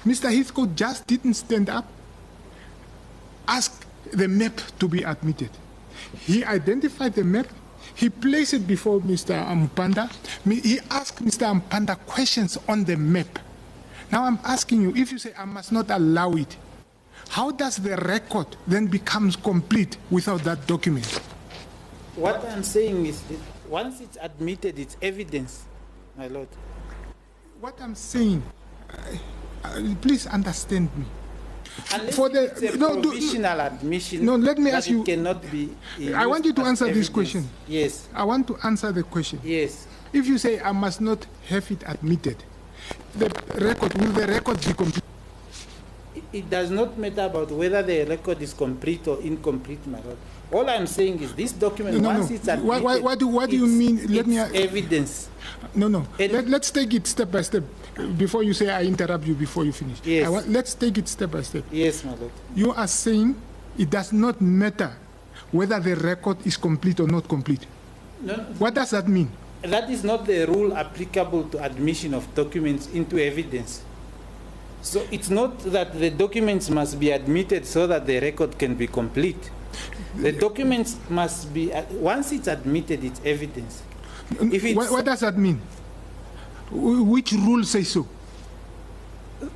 Mr. Heathcote just didn't stand up, ask the map to be admitted. He identified the map. He placed it before Mr. Amupanda. He asked Mr. Amupanda questions on the map. Now I'm asking you, if you say I must not allow it, how does the record then become complete without that document? what I'm saying is that once it's admitted, it's evidence, my lord. What I'm saying, please understand me. Unless For the- it's a no, do- provisional admission, No, let me that ask it you- cannot be I want you used to as answer this evidence. question. Yes, I want to answer the question. yes. If you say I must not have it admitted, will the record be complete? It does not matter about whether the record is complete or incomplete, my lord. All I'm saying is this document, once it's admitted, What do you it's- mean? Let me. it's evidence. No. And- Let's take it step by step. Before you say I interrupt you before you finish. Yes. Let's take it step by step. Yes, my lord. You are saying it does not matter whether the record is complete or not complete. No, What does that mean? that is not the rule applicable to admission of documents into evidence. So it's not that the documents must be admitted so that the record can be complete. The documents must be, once it's admitted, it's evidence. If it's, What does that mean? Which rule says so?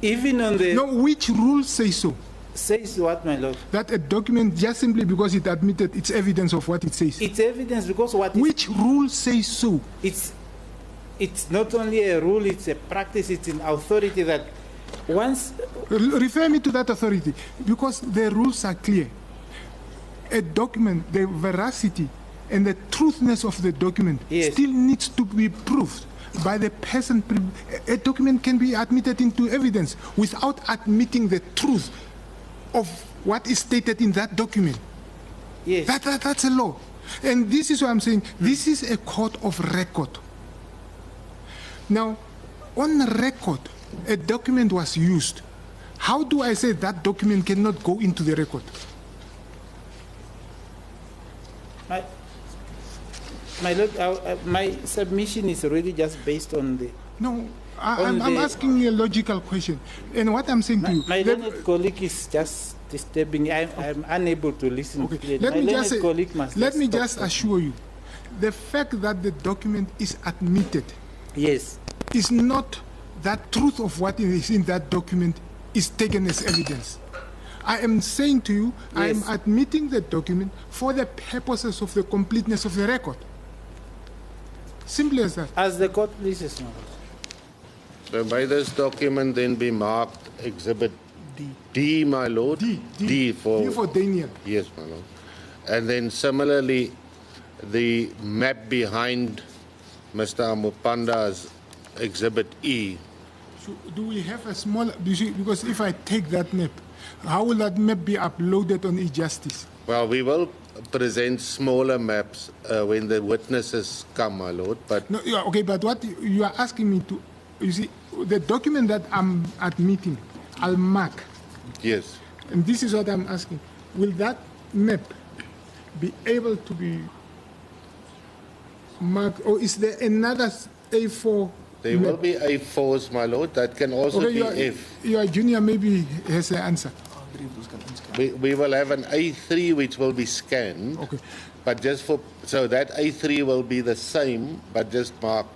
even on the, No, which rule says so? says what, my lord? That a document, just simply because it admitted, it's evidence of what it says. It's evidence because what is, Which rule says so? it's not only a rule, it's a practice, it's an authority that once, Refer me to that authority, because the rules are clear. A document, the veracity and the truthness of the document Yes. still needs to be proved by the person. A document can be admitted into evidence without admitting the truth of what is stated in that document. yes, That's a law. And this is what I'm saying. This is a court of record. Now, on record, a document was used. How do I say that document cannot go into the record? My Lord, my submission is already just based on the... No, I'm asking you a logical question. And what I'm saying to you... My learned colleague is just disturbing. I'm unable to listen. Okay. Let me just assure you, the fact that the document is admitted yes, is not that truth of what is in that document is taken as evidence. I am saying to you, yes, I am admitting the document for the purposes of the completeness of the record. Simple as that. as the court pleases. So may this document then be marked Exhibit D, my Lord? D for Daniel. Yes, my Lord. And then similarly, the map behind Mr. Amupanda's Exhibit E. So do we have a small, because if I take that map, how will that map be uploaded on e-justice? Well, we will present smaller maps when the witnesses come, my Lord. But No, yeah, okay, but what you are asking me to, you see, the document that I'm admitting, I'll mark. yes, And this is what I'm asking. Will that map be able to be marked, or is there another A4 there map? will be A4s, my Lord. That can also Okay, be your, F. your junior maybe has the answer. We will have an A3 which will be scanned. Okay. But just for, so that A3 will be the same, but just mark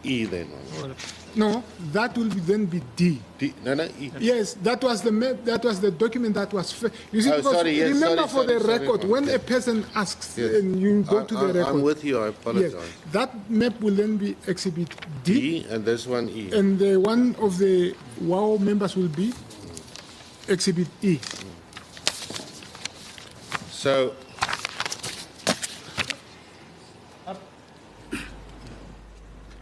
E then. my Lord. No, that will be then be D. No, E. Yes, that was the map, that was the document that was. You see, Oh, because sorry, yes, remember sorry, for the sorry, record, sorry, when yes. a person asks Yes. and you go to the record. I'm with you, I apologize. Yes, that map will then be exhibit D, E and this one E. and the one of the WOW members will be exhibit E. So,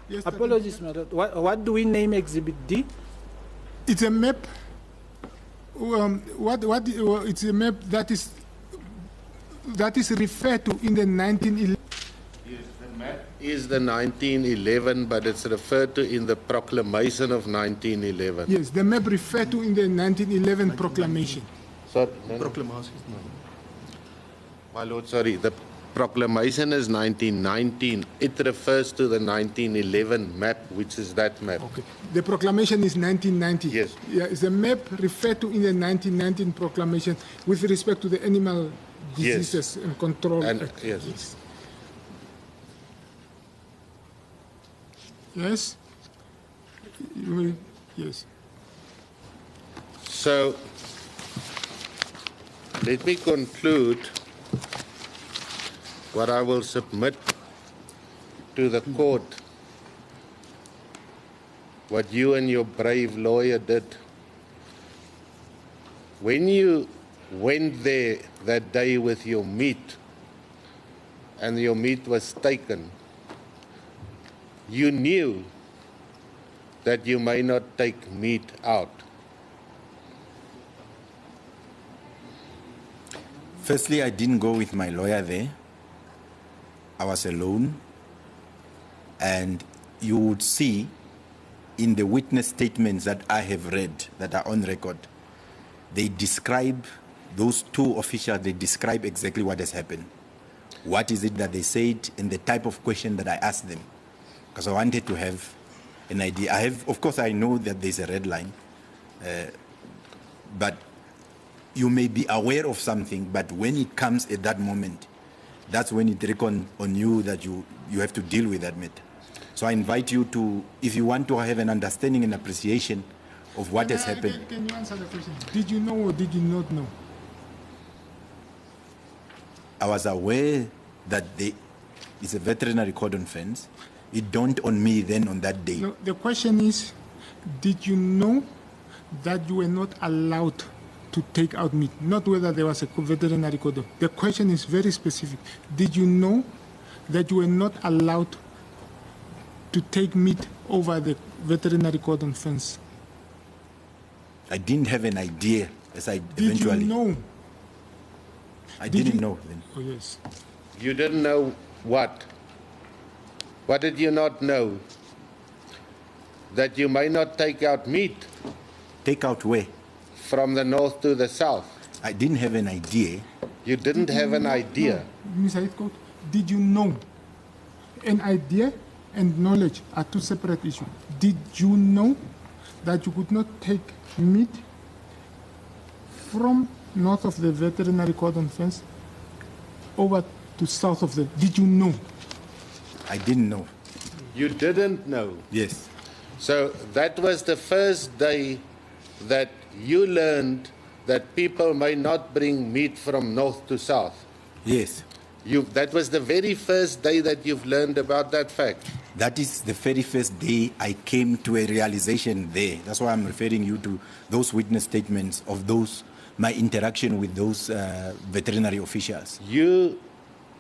Yes, Apologies, my Lord. What do we name Exhibit D? it's a map. It's a map that is referred to in the 1911. yes, the map is the 1911, but it's referred to in the proclamation of 1911. Yes, the map referred to in the 1911 proclamation. Sorry, my Lord, sorry. The proclamation is 1919. It refers to the 1911 map, which is that map. Okay. The proclamation is 1990. Yes. Yeah, it's a map referred to in the 1919 proclamation with respect to the Animal Diseases and Control And Act. yes. Yes? Yes. So, let me conclude what I will submit to the court, what you and your brave lawyer did. When you went there that day with your meat, and your meat was taken, you knew that you may not take meat out. Firstly, I didn't go with my lawyer there. I was alone. And you would see in the witness statements that I have read, that are on record, they describe, those two officials, they describe exactly what has happened. What is it that they said, and the type of question that I asked them. Because I wanted to have an idea. Of course, I know that there's a red line, but you may be aware of something, but when it comes at that moment, that's when it reckons on you that you have to deal with that matter. So I invite you to, if you want to have an understanding and appreciation of what has happened. Can you answer the question? Did you know or did you not know? I was aware that it's a veterinary cordon fence. It dawned on me then on that day. No, the question is, did you know that you were not allowed to take out meat? Not whether there was a veterinary cordon. The question is very specific. Did you know that you were not allowed to take meat over the veterinary cordon fence? I didn't have an idea as I Did eventually. you know? I Did didn't you- know then. Oh, yes. You didn't know what? What did you not know? That you may not take out meat Take out where? from the north to the south. I didn't have an idea. You didn't have an idea. Mr. Heathcote, did you know? An idea and knowledge are two separate issues. Did you know that you could not take meat from north of the veterinary cordon fence over to south of the? Did you know? I didn't know. You didn't know. Yes. So that was the first day that you learned that people may not bring meat from north to south. Yes. That was the very first day that you've learned about that fact. That is the very first day I came to a realization there. That's why I'm referring you to those witness statements of those, my interaction with those veterinary officials. You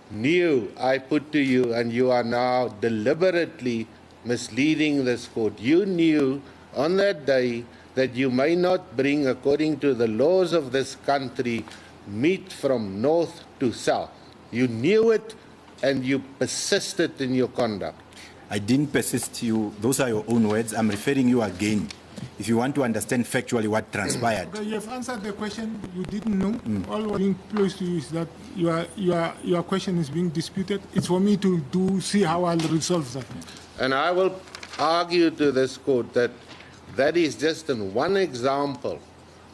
knew, I put to you, and you are now deliberately misleading this court. You knew on that day that you may not bring, according to the laws of this country, meat from north to south. You knew it and you persisted in your conduct. I didn't persist you. Those are your own words. I'm referring you again. If you want to understand factually what transpired. Okay, you have answered the question. You didn't know. All what being placed to you is that your question is being disputed. It's for me to see how I'll resolve that. And I will argue to this court that that is just one example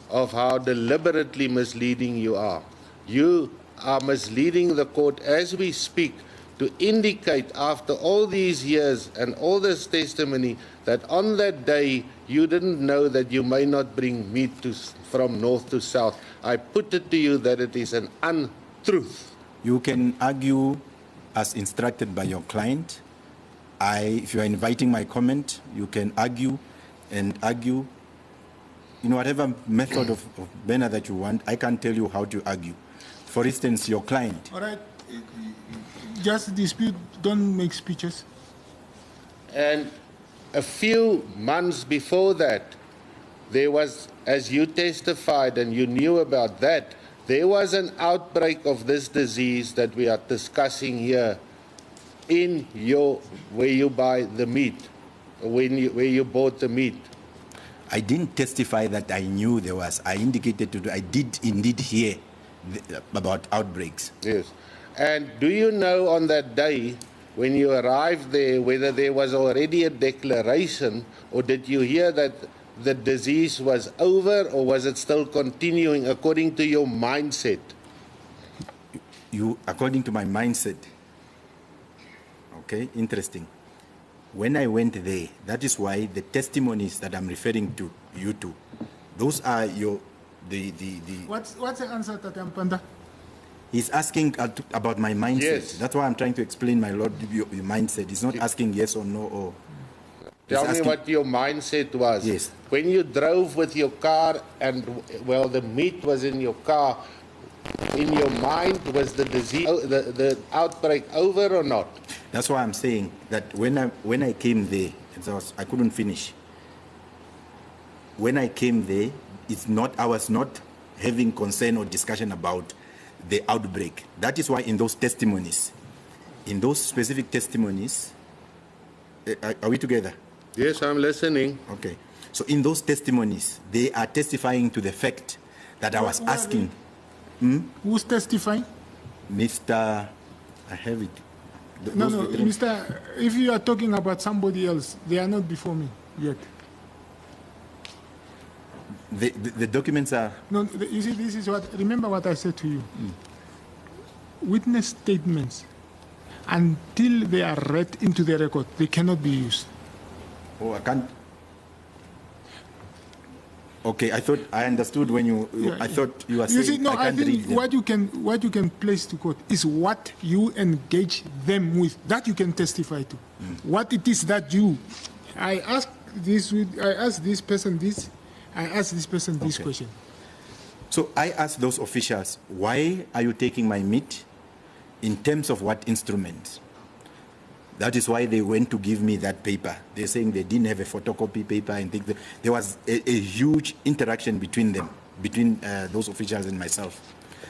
of how deliberately misleading you are. You are misleading the court as we speak to indicate after all these years and all this testimony that on that day you didn't know that you may not bring meat from north to south. I put it to you that it is an untruth. You can argue as instructed by your client. If you are inviting my comment, you can argue and argue in whatever method of manner that you want. I can tell you how to argue. For instance, your client. All right, just dispute, don't make speeches. And a few months before that, there was, as you testified and you knew about that, there was an outbreak of this disease that we are discussing here in where you buy the meat, where you bought the meat. I didn't testify that I knew there was. I indicated I did indeed hear about outbreaks. Yes. And do you know on that day when you arrived there whether there was already a declaration, or did you hear that the disease was over, or was it still continuing according to your mindset? According to my mindset. Okay, interesting. When I went there, that is why the testimonies that I'm referring to you to, those are What's the answer to Amupanda? He's asking about my mindset. Yes. That's why I'm trying to explain, my lord, your mindset. He's not asking yes or no. Or Tell me what your mindset was. Yes. When you drove with your car and, well, the meat was in your car, in your mind, was the disease, the outbreak over or not? That's why I'm saying that when I came there, I couldn't finish. When I came there, I was not having concern or discussion about the outbreak. That is why in those testimonies, in those specific testimonies, are we together? Yes, I'm listening. Okay. So in those testimonies, they are testifying to the fact that I was asking. Who's testifying? Mr. I have it. No, Mr. If you are talking about somebody else, they are not before me yet. The documents are... No, you see, this is what, remember what I said to you. Witness statements, until they are read into the record, they cannot be used. Oh, I can't... Okay, I understood when I thought you were saying... You see, no, I think what you can place to court is what you engage them with. That you can testify to. What it is that I ask this person this, I ask this person this question. So I asked those officials, why are you taking my meat? In terms of what instruments? That is why they went to give me that paper. They're saying they didn't have a photocopy paper and things. There was a huge interaction between them, between those officials and myself.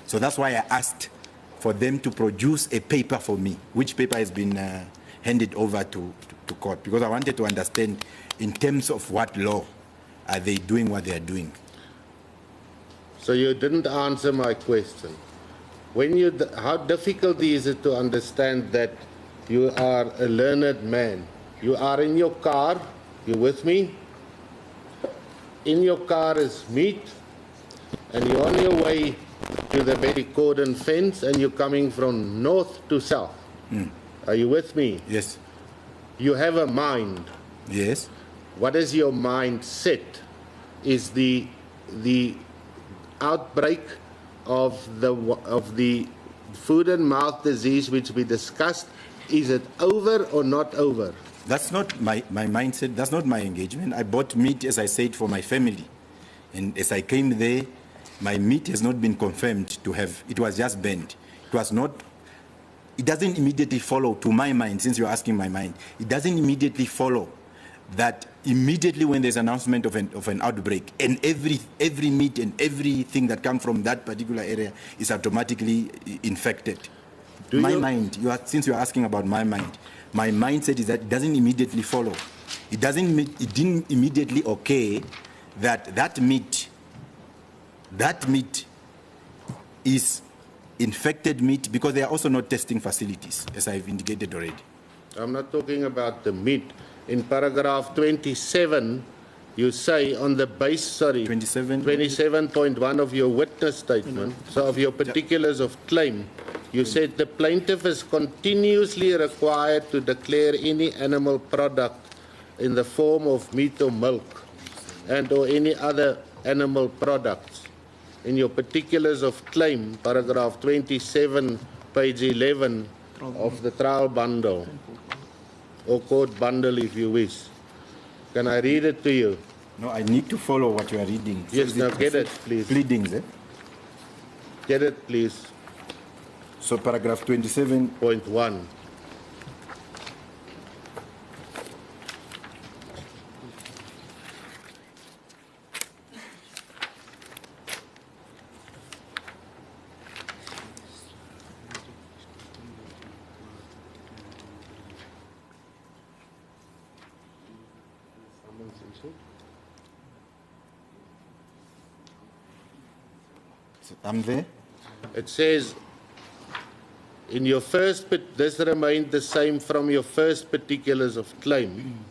So that's why I asked for them to produce a paper for me, which paper has been handed over to court, because I wanted to understand in terms of what law are they doing what they are doing. So you didn't answer my question. How difficult is it to understand that you are a learned man? You are in your car, you with me? In your car is meat, and you're on your way to the very cordon fence, and you're coming from north to south. Are you with me? Yes. You have a mind. Yes. What is your mindset? Is the outbreak of the foot and mouth disease which we discussed, is it over or not over? That's not my mindset. That's not my engagement. I bought meat, as I said, for my family. And as I came there, my meat has not been confirmed to have, it was just burned. It doesn't immediately follow, to my mind, since you're asking my mind, it doesn't immediately follow that immediately when there's an announcement of an outbreak, and every meat and everything that comes from that particular area is automatically infected. Since you're asking about my mind, my mindset is that it doesn't immediately follow. It didn't immediately occur that meat is infected meat, because they are also not testing facilities, as I've indicated already. I'm not talking about the meat. In paragraph 27, you say on the base, 27.1 of your witness statement, so of your particulars of claim, you said the plaintiff is continuously required to declare any animal product in the form of meat or milk and or any other animal products. In your particulars of claim, paragraph 27, page 11 of the trial bundle, or court bundle if you wish. Can I read it to you? No, I need to follow what you are reading. Yes, now get it, please. Pleadings, eh? Get it, please. So paragraph 27.1. I'm there. It says, in your first, this remained the same from your first particulars of claim,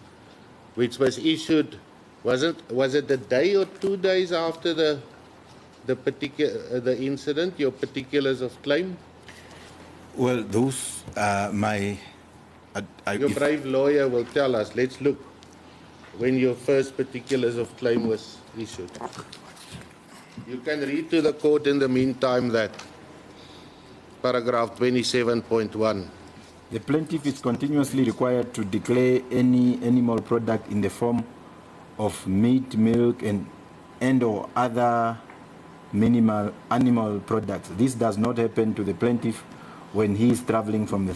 which was issued, was it a day or 2 days after the incident, your particulars of claim? Well, those my... your brave lawyer will tell us. Let's look when your first particulars of claim was issued. You can read to the court in the meantime that paragraph 27.1. The plaintiff is continuously required to declare any animal product in the form of meat, milk, and or other minimal animal products. This does not happen to the plaintiff when he is traveling from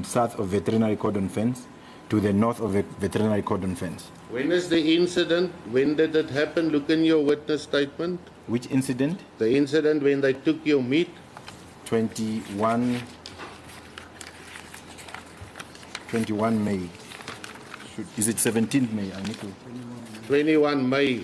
south of Veterinary Cordon fence to the north of the Veterinary Cordon fence. When is the incident? When did it happen? Look in your witness statement. Which incident? The incident when they took your meat. 21 May. Is it 17th May? I need to. 21 May.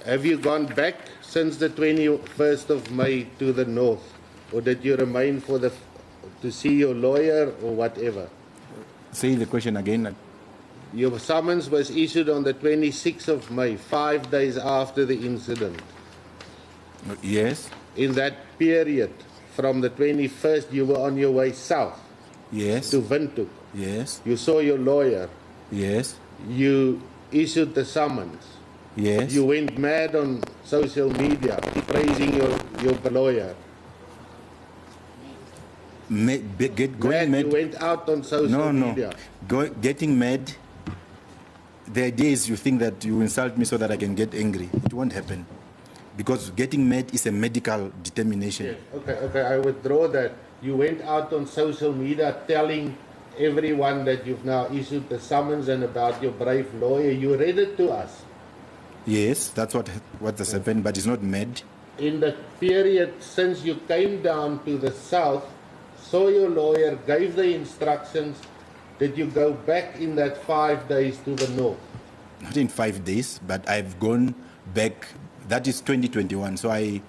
Have you gone back since the 21st of May to the north? Or did you remain to see your lawyer or whatever? Say the question again. Your summons was issued on the 26th of May, 5 days after the incident. Yes. In that period, from the 21st, you were on your way south. Yes. To Windhoek. Yes. You saw your lawyer. Yes. You issued the summons. Yes. You went mad on social media, praising your lawyer. Going mad. You went out on social media. Getting mad. The idea is you think that you insult me so that I can get angry. It won't happen. Because getting mad is a medical determination. Yes. Okay, I withdraw that. You went out on social media telling everyone that you've now issued the summons and about your brave lawyer. You read it to us. Yes, that's what has happened, but it's not mad. in the period since you came down to the south, saw your lawyer, gave the instructions, did you go back in that 5 days to the north? Not in 5 days, but I've gone back. That is 2021. So I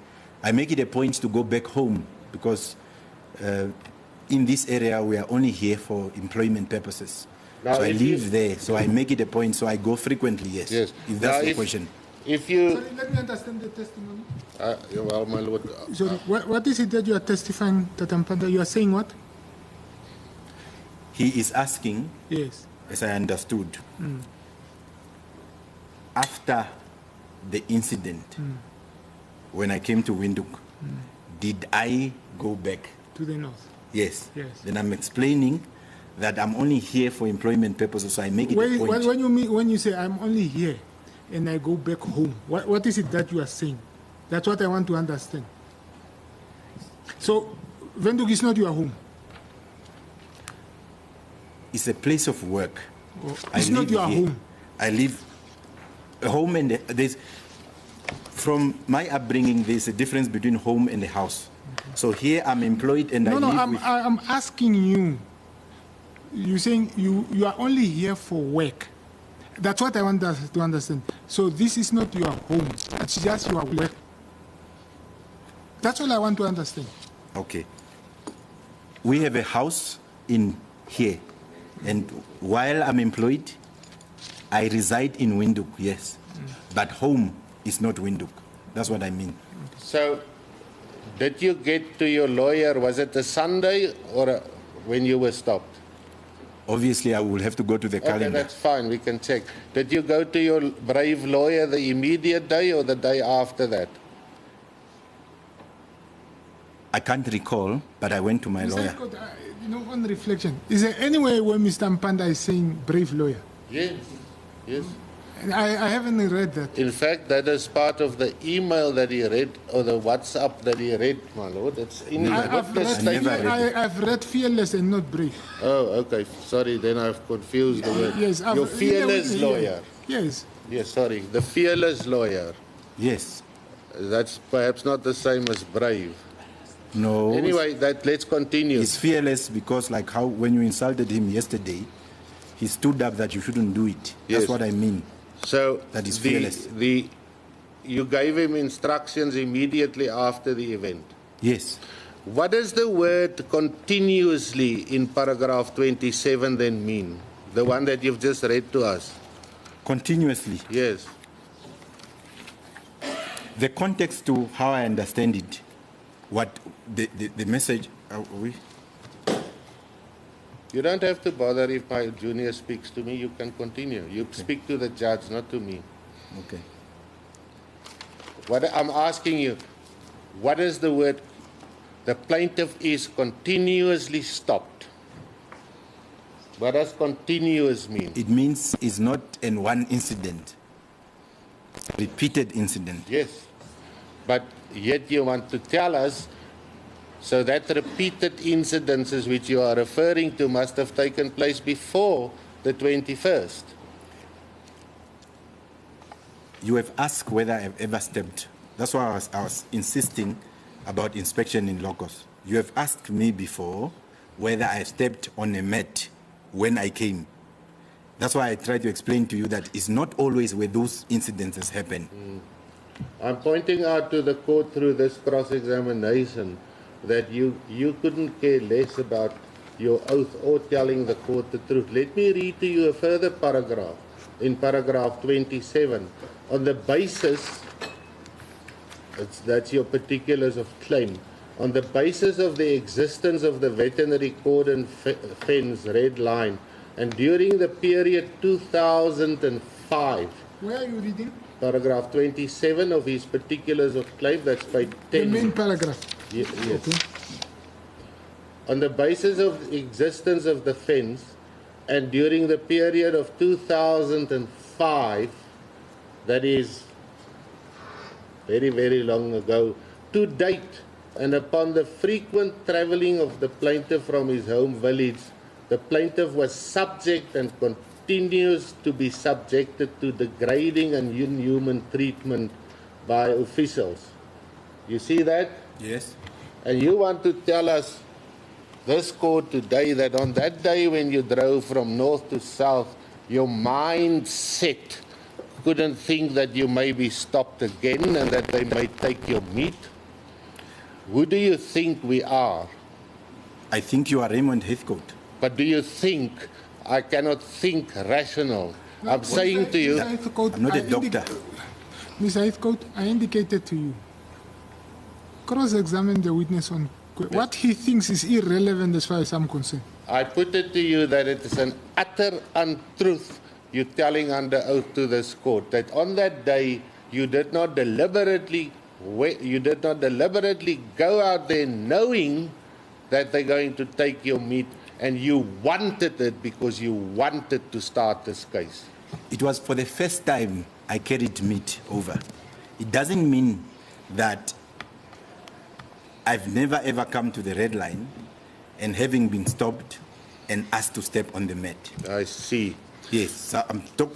make it a point to go back home because in this area we are only here for employment purposes. Now, so I live there. So I make it a point. So I go frequently. Yes. Yes. If that's Now, the question. If you, Sorry, let me understand the testimony. well, my lord, Sorry, what is it that you are testifying, that Amupanda? You are saying what? He is asking, Yes. as I understood, after the incident, when I came to Windhoek, did I go back? To the north. Yes. Yes. Then I'm explaining that I'm only here for employment purposes, so I make it a point. When you say I'm only here and I go back home, what is it that you are saying? That's what I want to understand. So, Windhoek is not your home. It's a place of work. It's not your home. I live home, and there's, from my upbringing, there's a difference between home and a house. So here I'm employed and I'm asking you. You're saying you are only here for work. That's what I want us to understand. So this is not your home. It's just your work. That's all I want to understand. Okay. We have a house in here. And while I'm employed, I reside in Windhoek, yes. But home is not Windhoek. That's what I mean. so did you get to your lawyer, was it a Sunday or when you were stopped? Obviously, I will have to go to the Okay, calendar. that's fine, we can check. Did you go to your brave lawyer the immediate day or the day after that? I can't recall, but I went to my Mr. lawyer. Scott, on reflection, is there any way where Mr. Amupanda is saying brave lawyer? Yes, yes. I haven't read that. In fact, that is part of the email that he read, or the WhatsApp that he read, my lord. It's in the I've witness read, statement. I've read fearless and not brave. Oh, okay. Sorry, then I've confused the word. Yes, Your fearless yeah, lawyer. Yes. Yes, sorry. The fearless lawyer. Yes. That's perhaps not the same as brave. No. Anyway, let's continue. He's fearless because, like how when you insulted him yesterday, he stood up that you shouldn't do it. Yes. That's what I mean. So That is fearless. You gave him instructions immediately after the event. Yes. What does the word continuously in paragraph 27 then mean? The one that you've just read to us. Continuously. Yes. The context to how I understand it, what the message, You don't have to bother if my junior speaks to me. You can continue. You speak to the judge, not to me. okay. What I'm asking you, what is the word? The plaintiff is continuously stopped. What does continuous mean? It means it's not in one incident, repeated incident. Yes. But yet you want to tell us, so that repeated incidences which you are referring to must have taken place before the 21st. You have asked whether I've ever stepped. That's why I was insisting about inspection in locus. You have asked me before whether I stepped on a mat when I came. That's why I tried to explain to you that it's not always where those incidences happen. I'm pointing out to the court through this cross-examination that you couldn't care less about your oath or telling the court the truth. Let me read to you a further paragraph, in paragraph 27. On the basis, that's your particulars of claim, on the basis of the existence of the veterinary cordon fence red line, and during the period 2005, Where are you reading? paragraph 27 of his particulars of claim, that's by 10. The main paragraph. Yes. Okay. On the basis of the existence of the fence, and during the period of 2005, that is very, very long ago, to date, and upon the frequent traveling of the plaintiff from his home village, the plaintiff was subject and continues to be subjected to degrading and inhuman treatment by officials. You see that? Yes. And you want to tell us, this court today, that on that day when you drove from north to south, your mindset couldn't think that you may be stopped again and that they may take your meat? Who do you think we are? I think you are Raymond Heathcote. But do you think I cannot think rational? I'm saying to you, I'm not a doctor. Mr. Heathcote, I indicated to you, cross-examine the witness on what he thinks is irrelevant as far as I'm concerned. I put it to you that it is an utter untruth you're telling under oath to this court, that on that day you did not deliberately go out there knowing that they're going to take your meat, and you wanted it because you wanted to start this case. It was for the first time I carried meat over. It doesn't mean that I've never ever come to the red line and having been stopped and asked to step on the mat. I see. Yes, so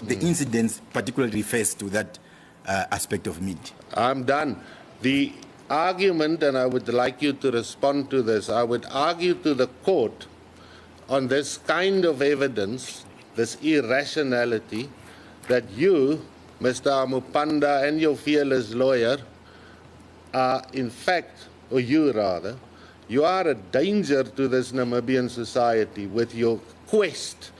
the incident particularly refers to that aspect of meat. I'm done. The argument, and I would like you to respond to this, I would argue to the court on this kind of evidence, this irrationality, that you, Mr. Amupanda, and your fearless lawyer are in fact, or you rather, you are a danger to this Namibian society with your quest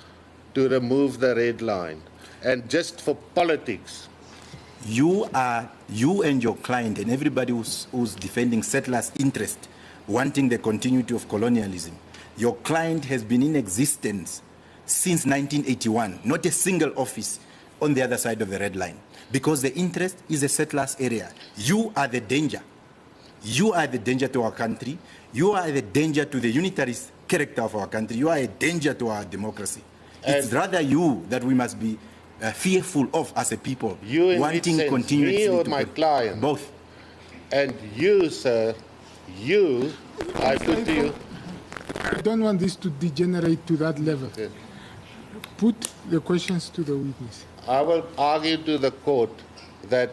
to remove the red line, and just for politics. You and your client and everybody who's defending settlers' interest, wanting the continuity of colonialism, your client has been in existence since 1981, not a single office on the other side of the red line, because the interest is a settlers' area. You are the danger. You are the danger to our country. You are the danger to the unitarist character of our country. You are a danger to our democracy. It's rather you that we must be fearful of as a people, you in wanting sense, continuity. Me or my client? Both. And you, sir, you, I put to you. I don't want this to degenerate to that level. Yes. Put the questions to the witness. I will argue to the court that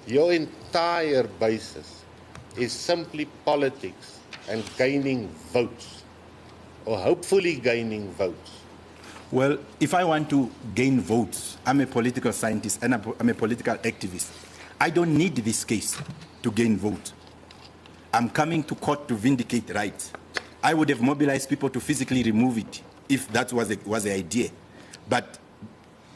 your entire basis is simply politics and gaining votes, or hopefully gaining votes. Well, if I want to gain votes, I'm a political scientist and I'm a political activist. I don't need this case to gain votes. I'm coming to court to vindicate rights. I would have mobilized people to physically remove it if that was the idea. But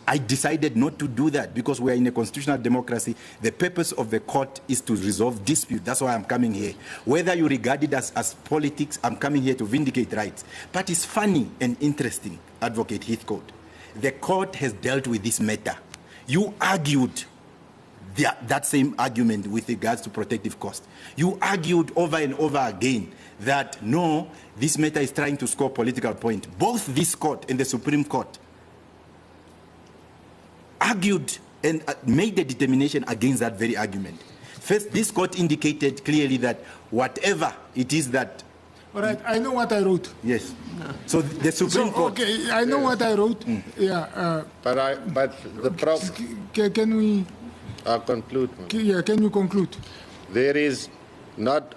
I decided not to do that because we are in a constitutional democracy. The purpose of the court is to resolve dispute. That's why I'm coming here. Whether you regard it as politics, I'm coming here to vindicate rights. But it's funny and interesting, Advocate Heathcote. The court has dealt with this matter. You argued that same argument with regards to protective cost. You argued over and over again that no, this matter is trying to score political point. Both this court and the Supreme Court argued and made a determination against that very argument. First, this court indicated clearly that whatever it is that... All right, I know what I wrote. Yes. So the Supreme Court... Okay, I know what I wrote. Yeah. But the Prof... Can we... I'll conclude. Yeah, can you conclude? There is not...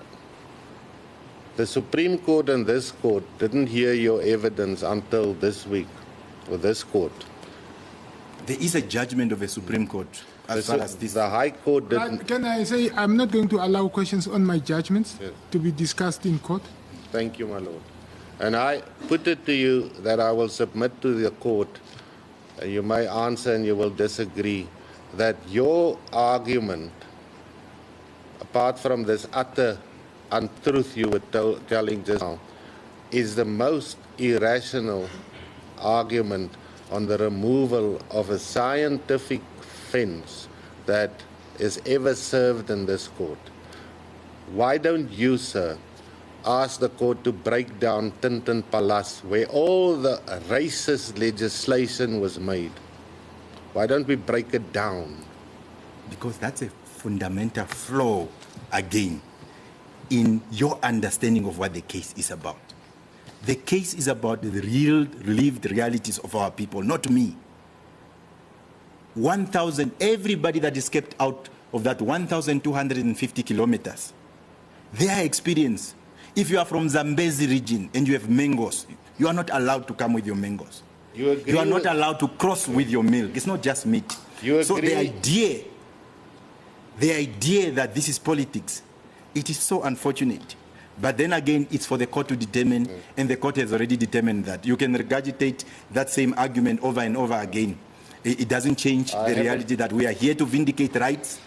The Supreme Court and this court didn't hear your evidence until this week, or this court. There is a judgment of a Supreme Court as far as this... The High Court didn't... Can I say I'm not going to allow questions on my judgments Yes. to be discussed in court? Thank you, my lord. And I put it to you that I will submit to the court, and you may answer and you will disagree, that your argument, apart from this utter untruth you were telling just now, is the most irrational argument on the removal of a scientific fence that is ever served in this court. Why don't you, sir, ask the court to break down Tintin Palace, where all the racist legislation was made? Why don't we break it down? Because that's a fundamental flaw, again, in your understanding of what the case is about. The case is about the real lived realities of our people, not me. 1,000, everybody that is kept out of that 1,250 kilometers, their experience, if you are from Zambezi region and you have mangoes, you are not allowed to come with your mangoes. You agree? You are not allowed to cross with your milk. It's not just meat. You so agree? the idea that this is politics, it is so unfortunate. But then again, it's for the court to determine, and the court has already determined that. You can regurgitate that same argument over and over again. It doesn't change the reality that we are here to vindicate rights.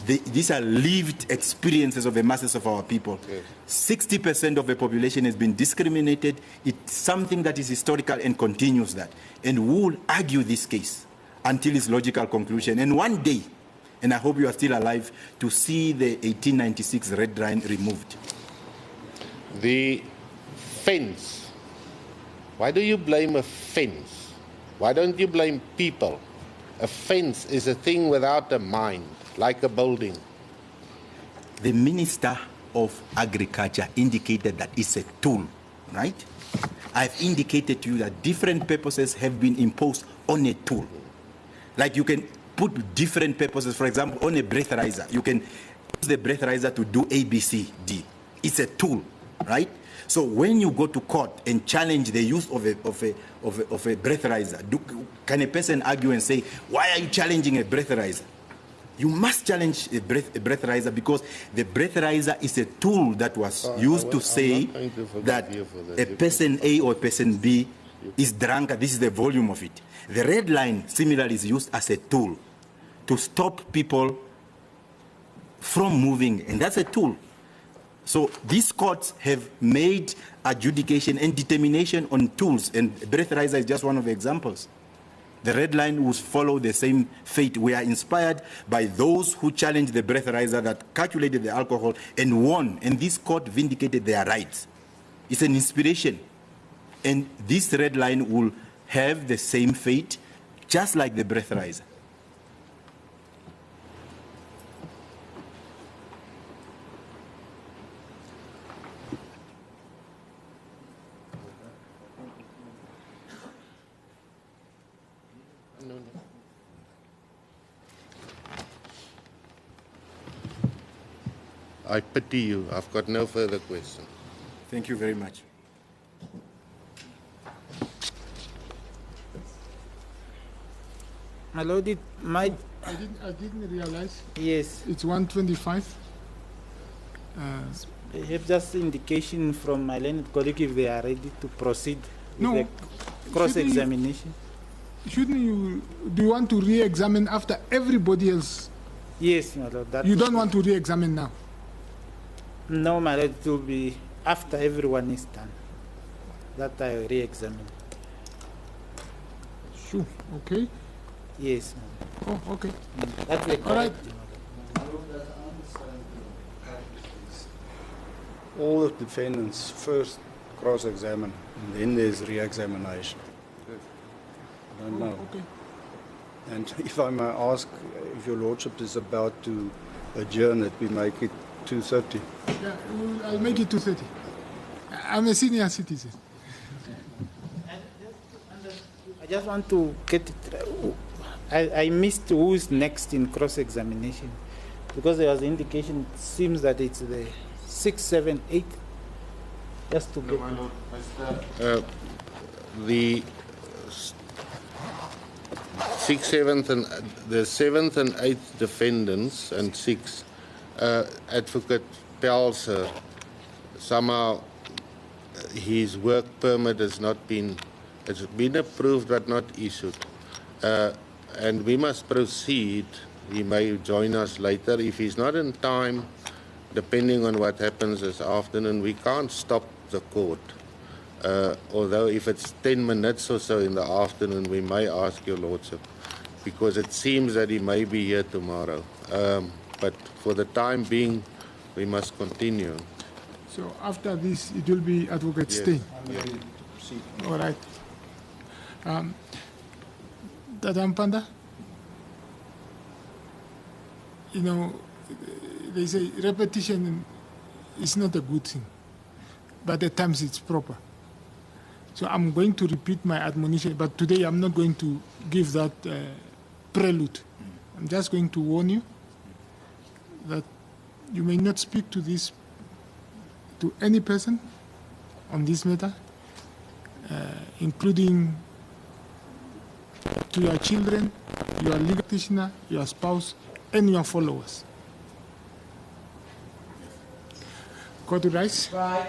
These are lived experiences of the masses of our people. 60% of the population has been discriminated. It's something that is historical and continues that. And we will argue this case until its logical conclusion. And one day, and I hope you are still alive, to see the 1896 red line removed. The fence. Why do you blame a fence? Why don't you blame people? A fence is a thing without a mind, like a building. The Minister of Agriculture indicated that it's a tool, right? I've indicated to you that different purposes have been imposed on a tool. Like you can put different purposes, for example, on a breathalyzer. You can use the breathalyzer to do A, B, C, D. It's a tool, right? So when you go to court and challenge the use of a breathalyzer, can a person argue and say, why are you challenging a breathalyzer? You must challenge a breathalyzer because the breathalyzer is a tool that was used to say that a person A or person B is drunk. This is the volume of it. The red line, similarly, is used as a tool to stop people from moving, and that's a tool. So these courts have made adjudication and determination on tools, and breathalyzer is just one of the examples. The red line will follow the same fate. We are inspired by those who challenged the breathalyzer that calculated the alcohol and won, and this court vindicated their rights. It's an inspiration. And this red line will have the same fate, just like the breathalyzer. I pity you. I've got no further questions. Thank you very much. My Lord, I didn't realize. Yes. It's 125. I have just indication from my learned colleague if they are ready to proceed with the cross-examination. Shouldn't you, do you want to re-examine after everybody else? Yes, my Lord. You don't want to re-examine now? No, my Lord, it will be after everyone is done that I will re-examine. Sure, okay. Yes. Oh, okay. That's the All right. All the defendants first cross-examine, and then there's re-examination. I don't know. Okay. And if I may ask, if your lordship is about to adjourn it, we make it 2:30. Yeah, I'll make it 2:30. I'm a senior citizen. I just want to get it. I missed who is next in cross-examination because there was an indication. It seems that it's the 6, 7, 8. Just to get. The 6th, 7th, and the 7th and 8th defendants and 6. Advocate Pelser, somehow his work permit has been approved but not issued. And we must proceed. He may join us later. If he's not in time, depending on what happens this afternoon, we can't stop the court. Although if it's 10 minutes or so in the afternoon, we may ask your lordship, because it seems that he may be here tomorrow. But for the time being, we must continue. So after this, it will be Advocate Stein. All right. That Amupanda, you know, they say repetition is not a good thing, but at times it's proper. So I'm going to repeat my admonition, but today I'm not going to give that prelude. I'm just going to warn you that you may not speak to any person on this matter, including to your children, your legal practitioner, your spouse, and your followers. Court rise. Right.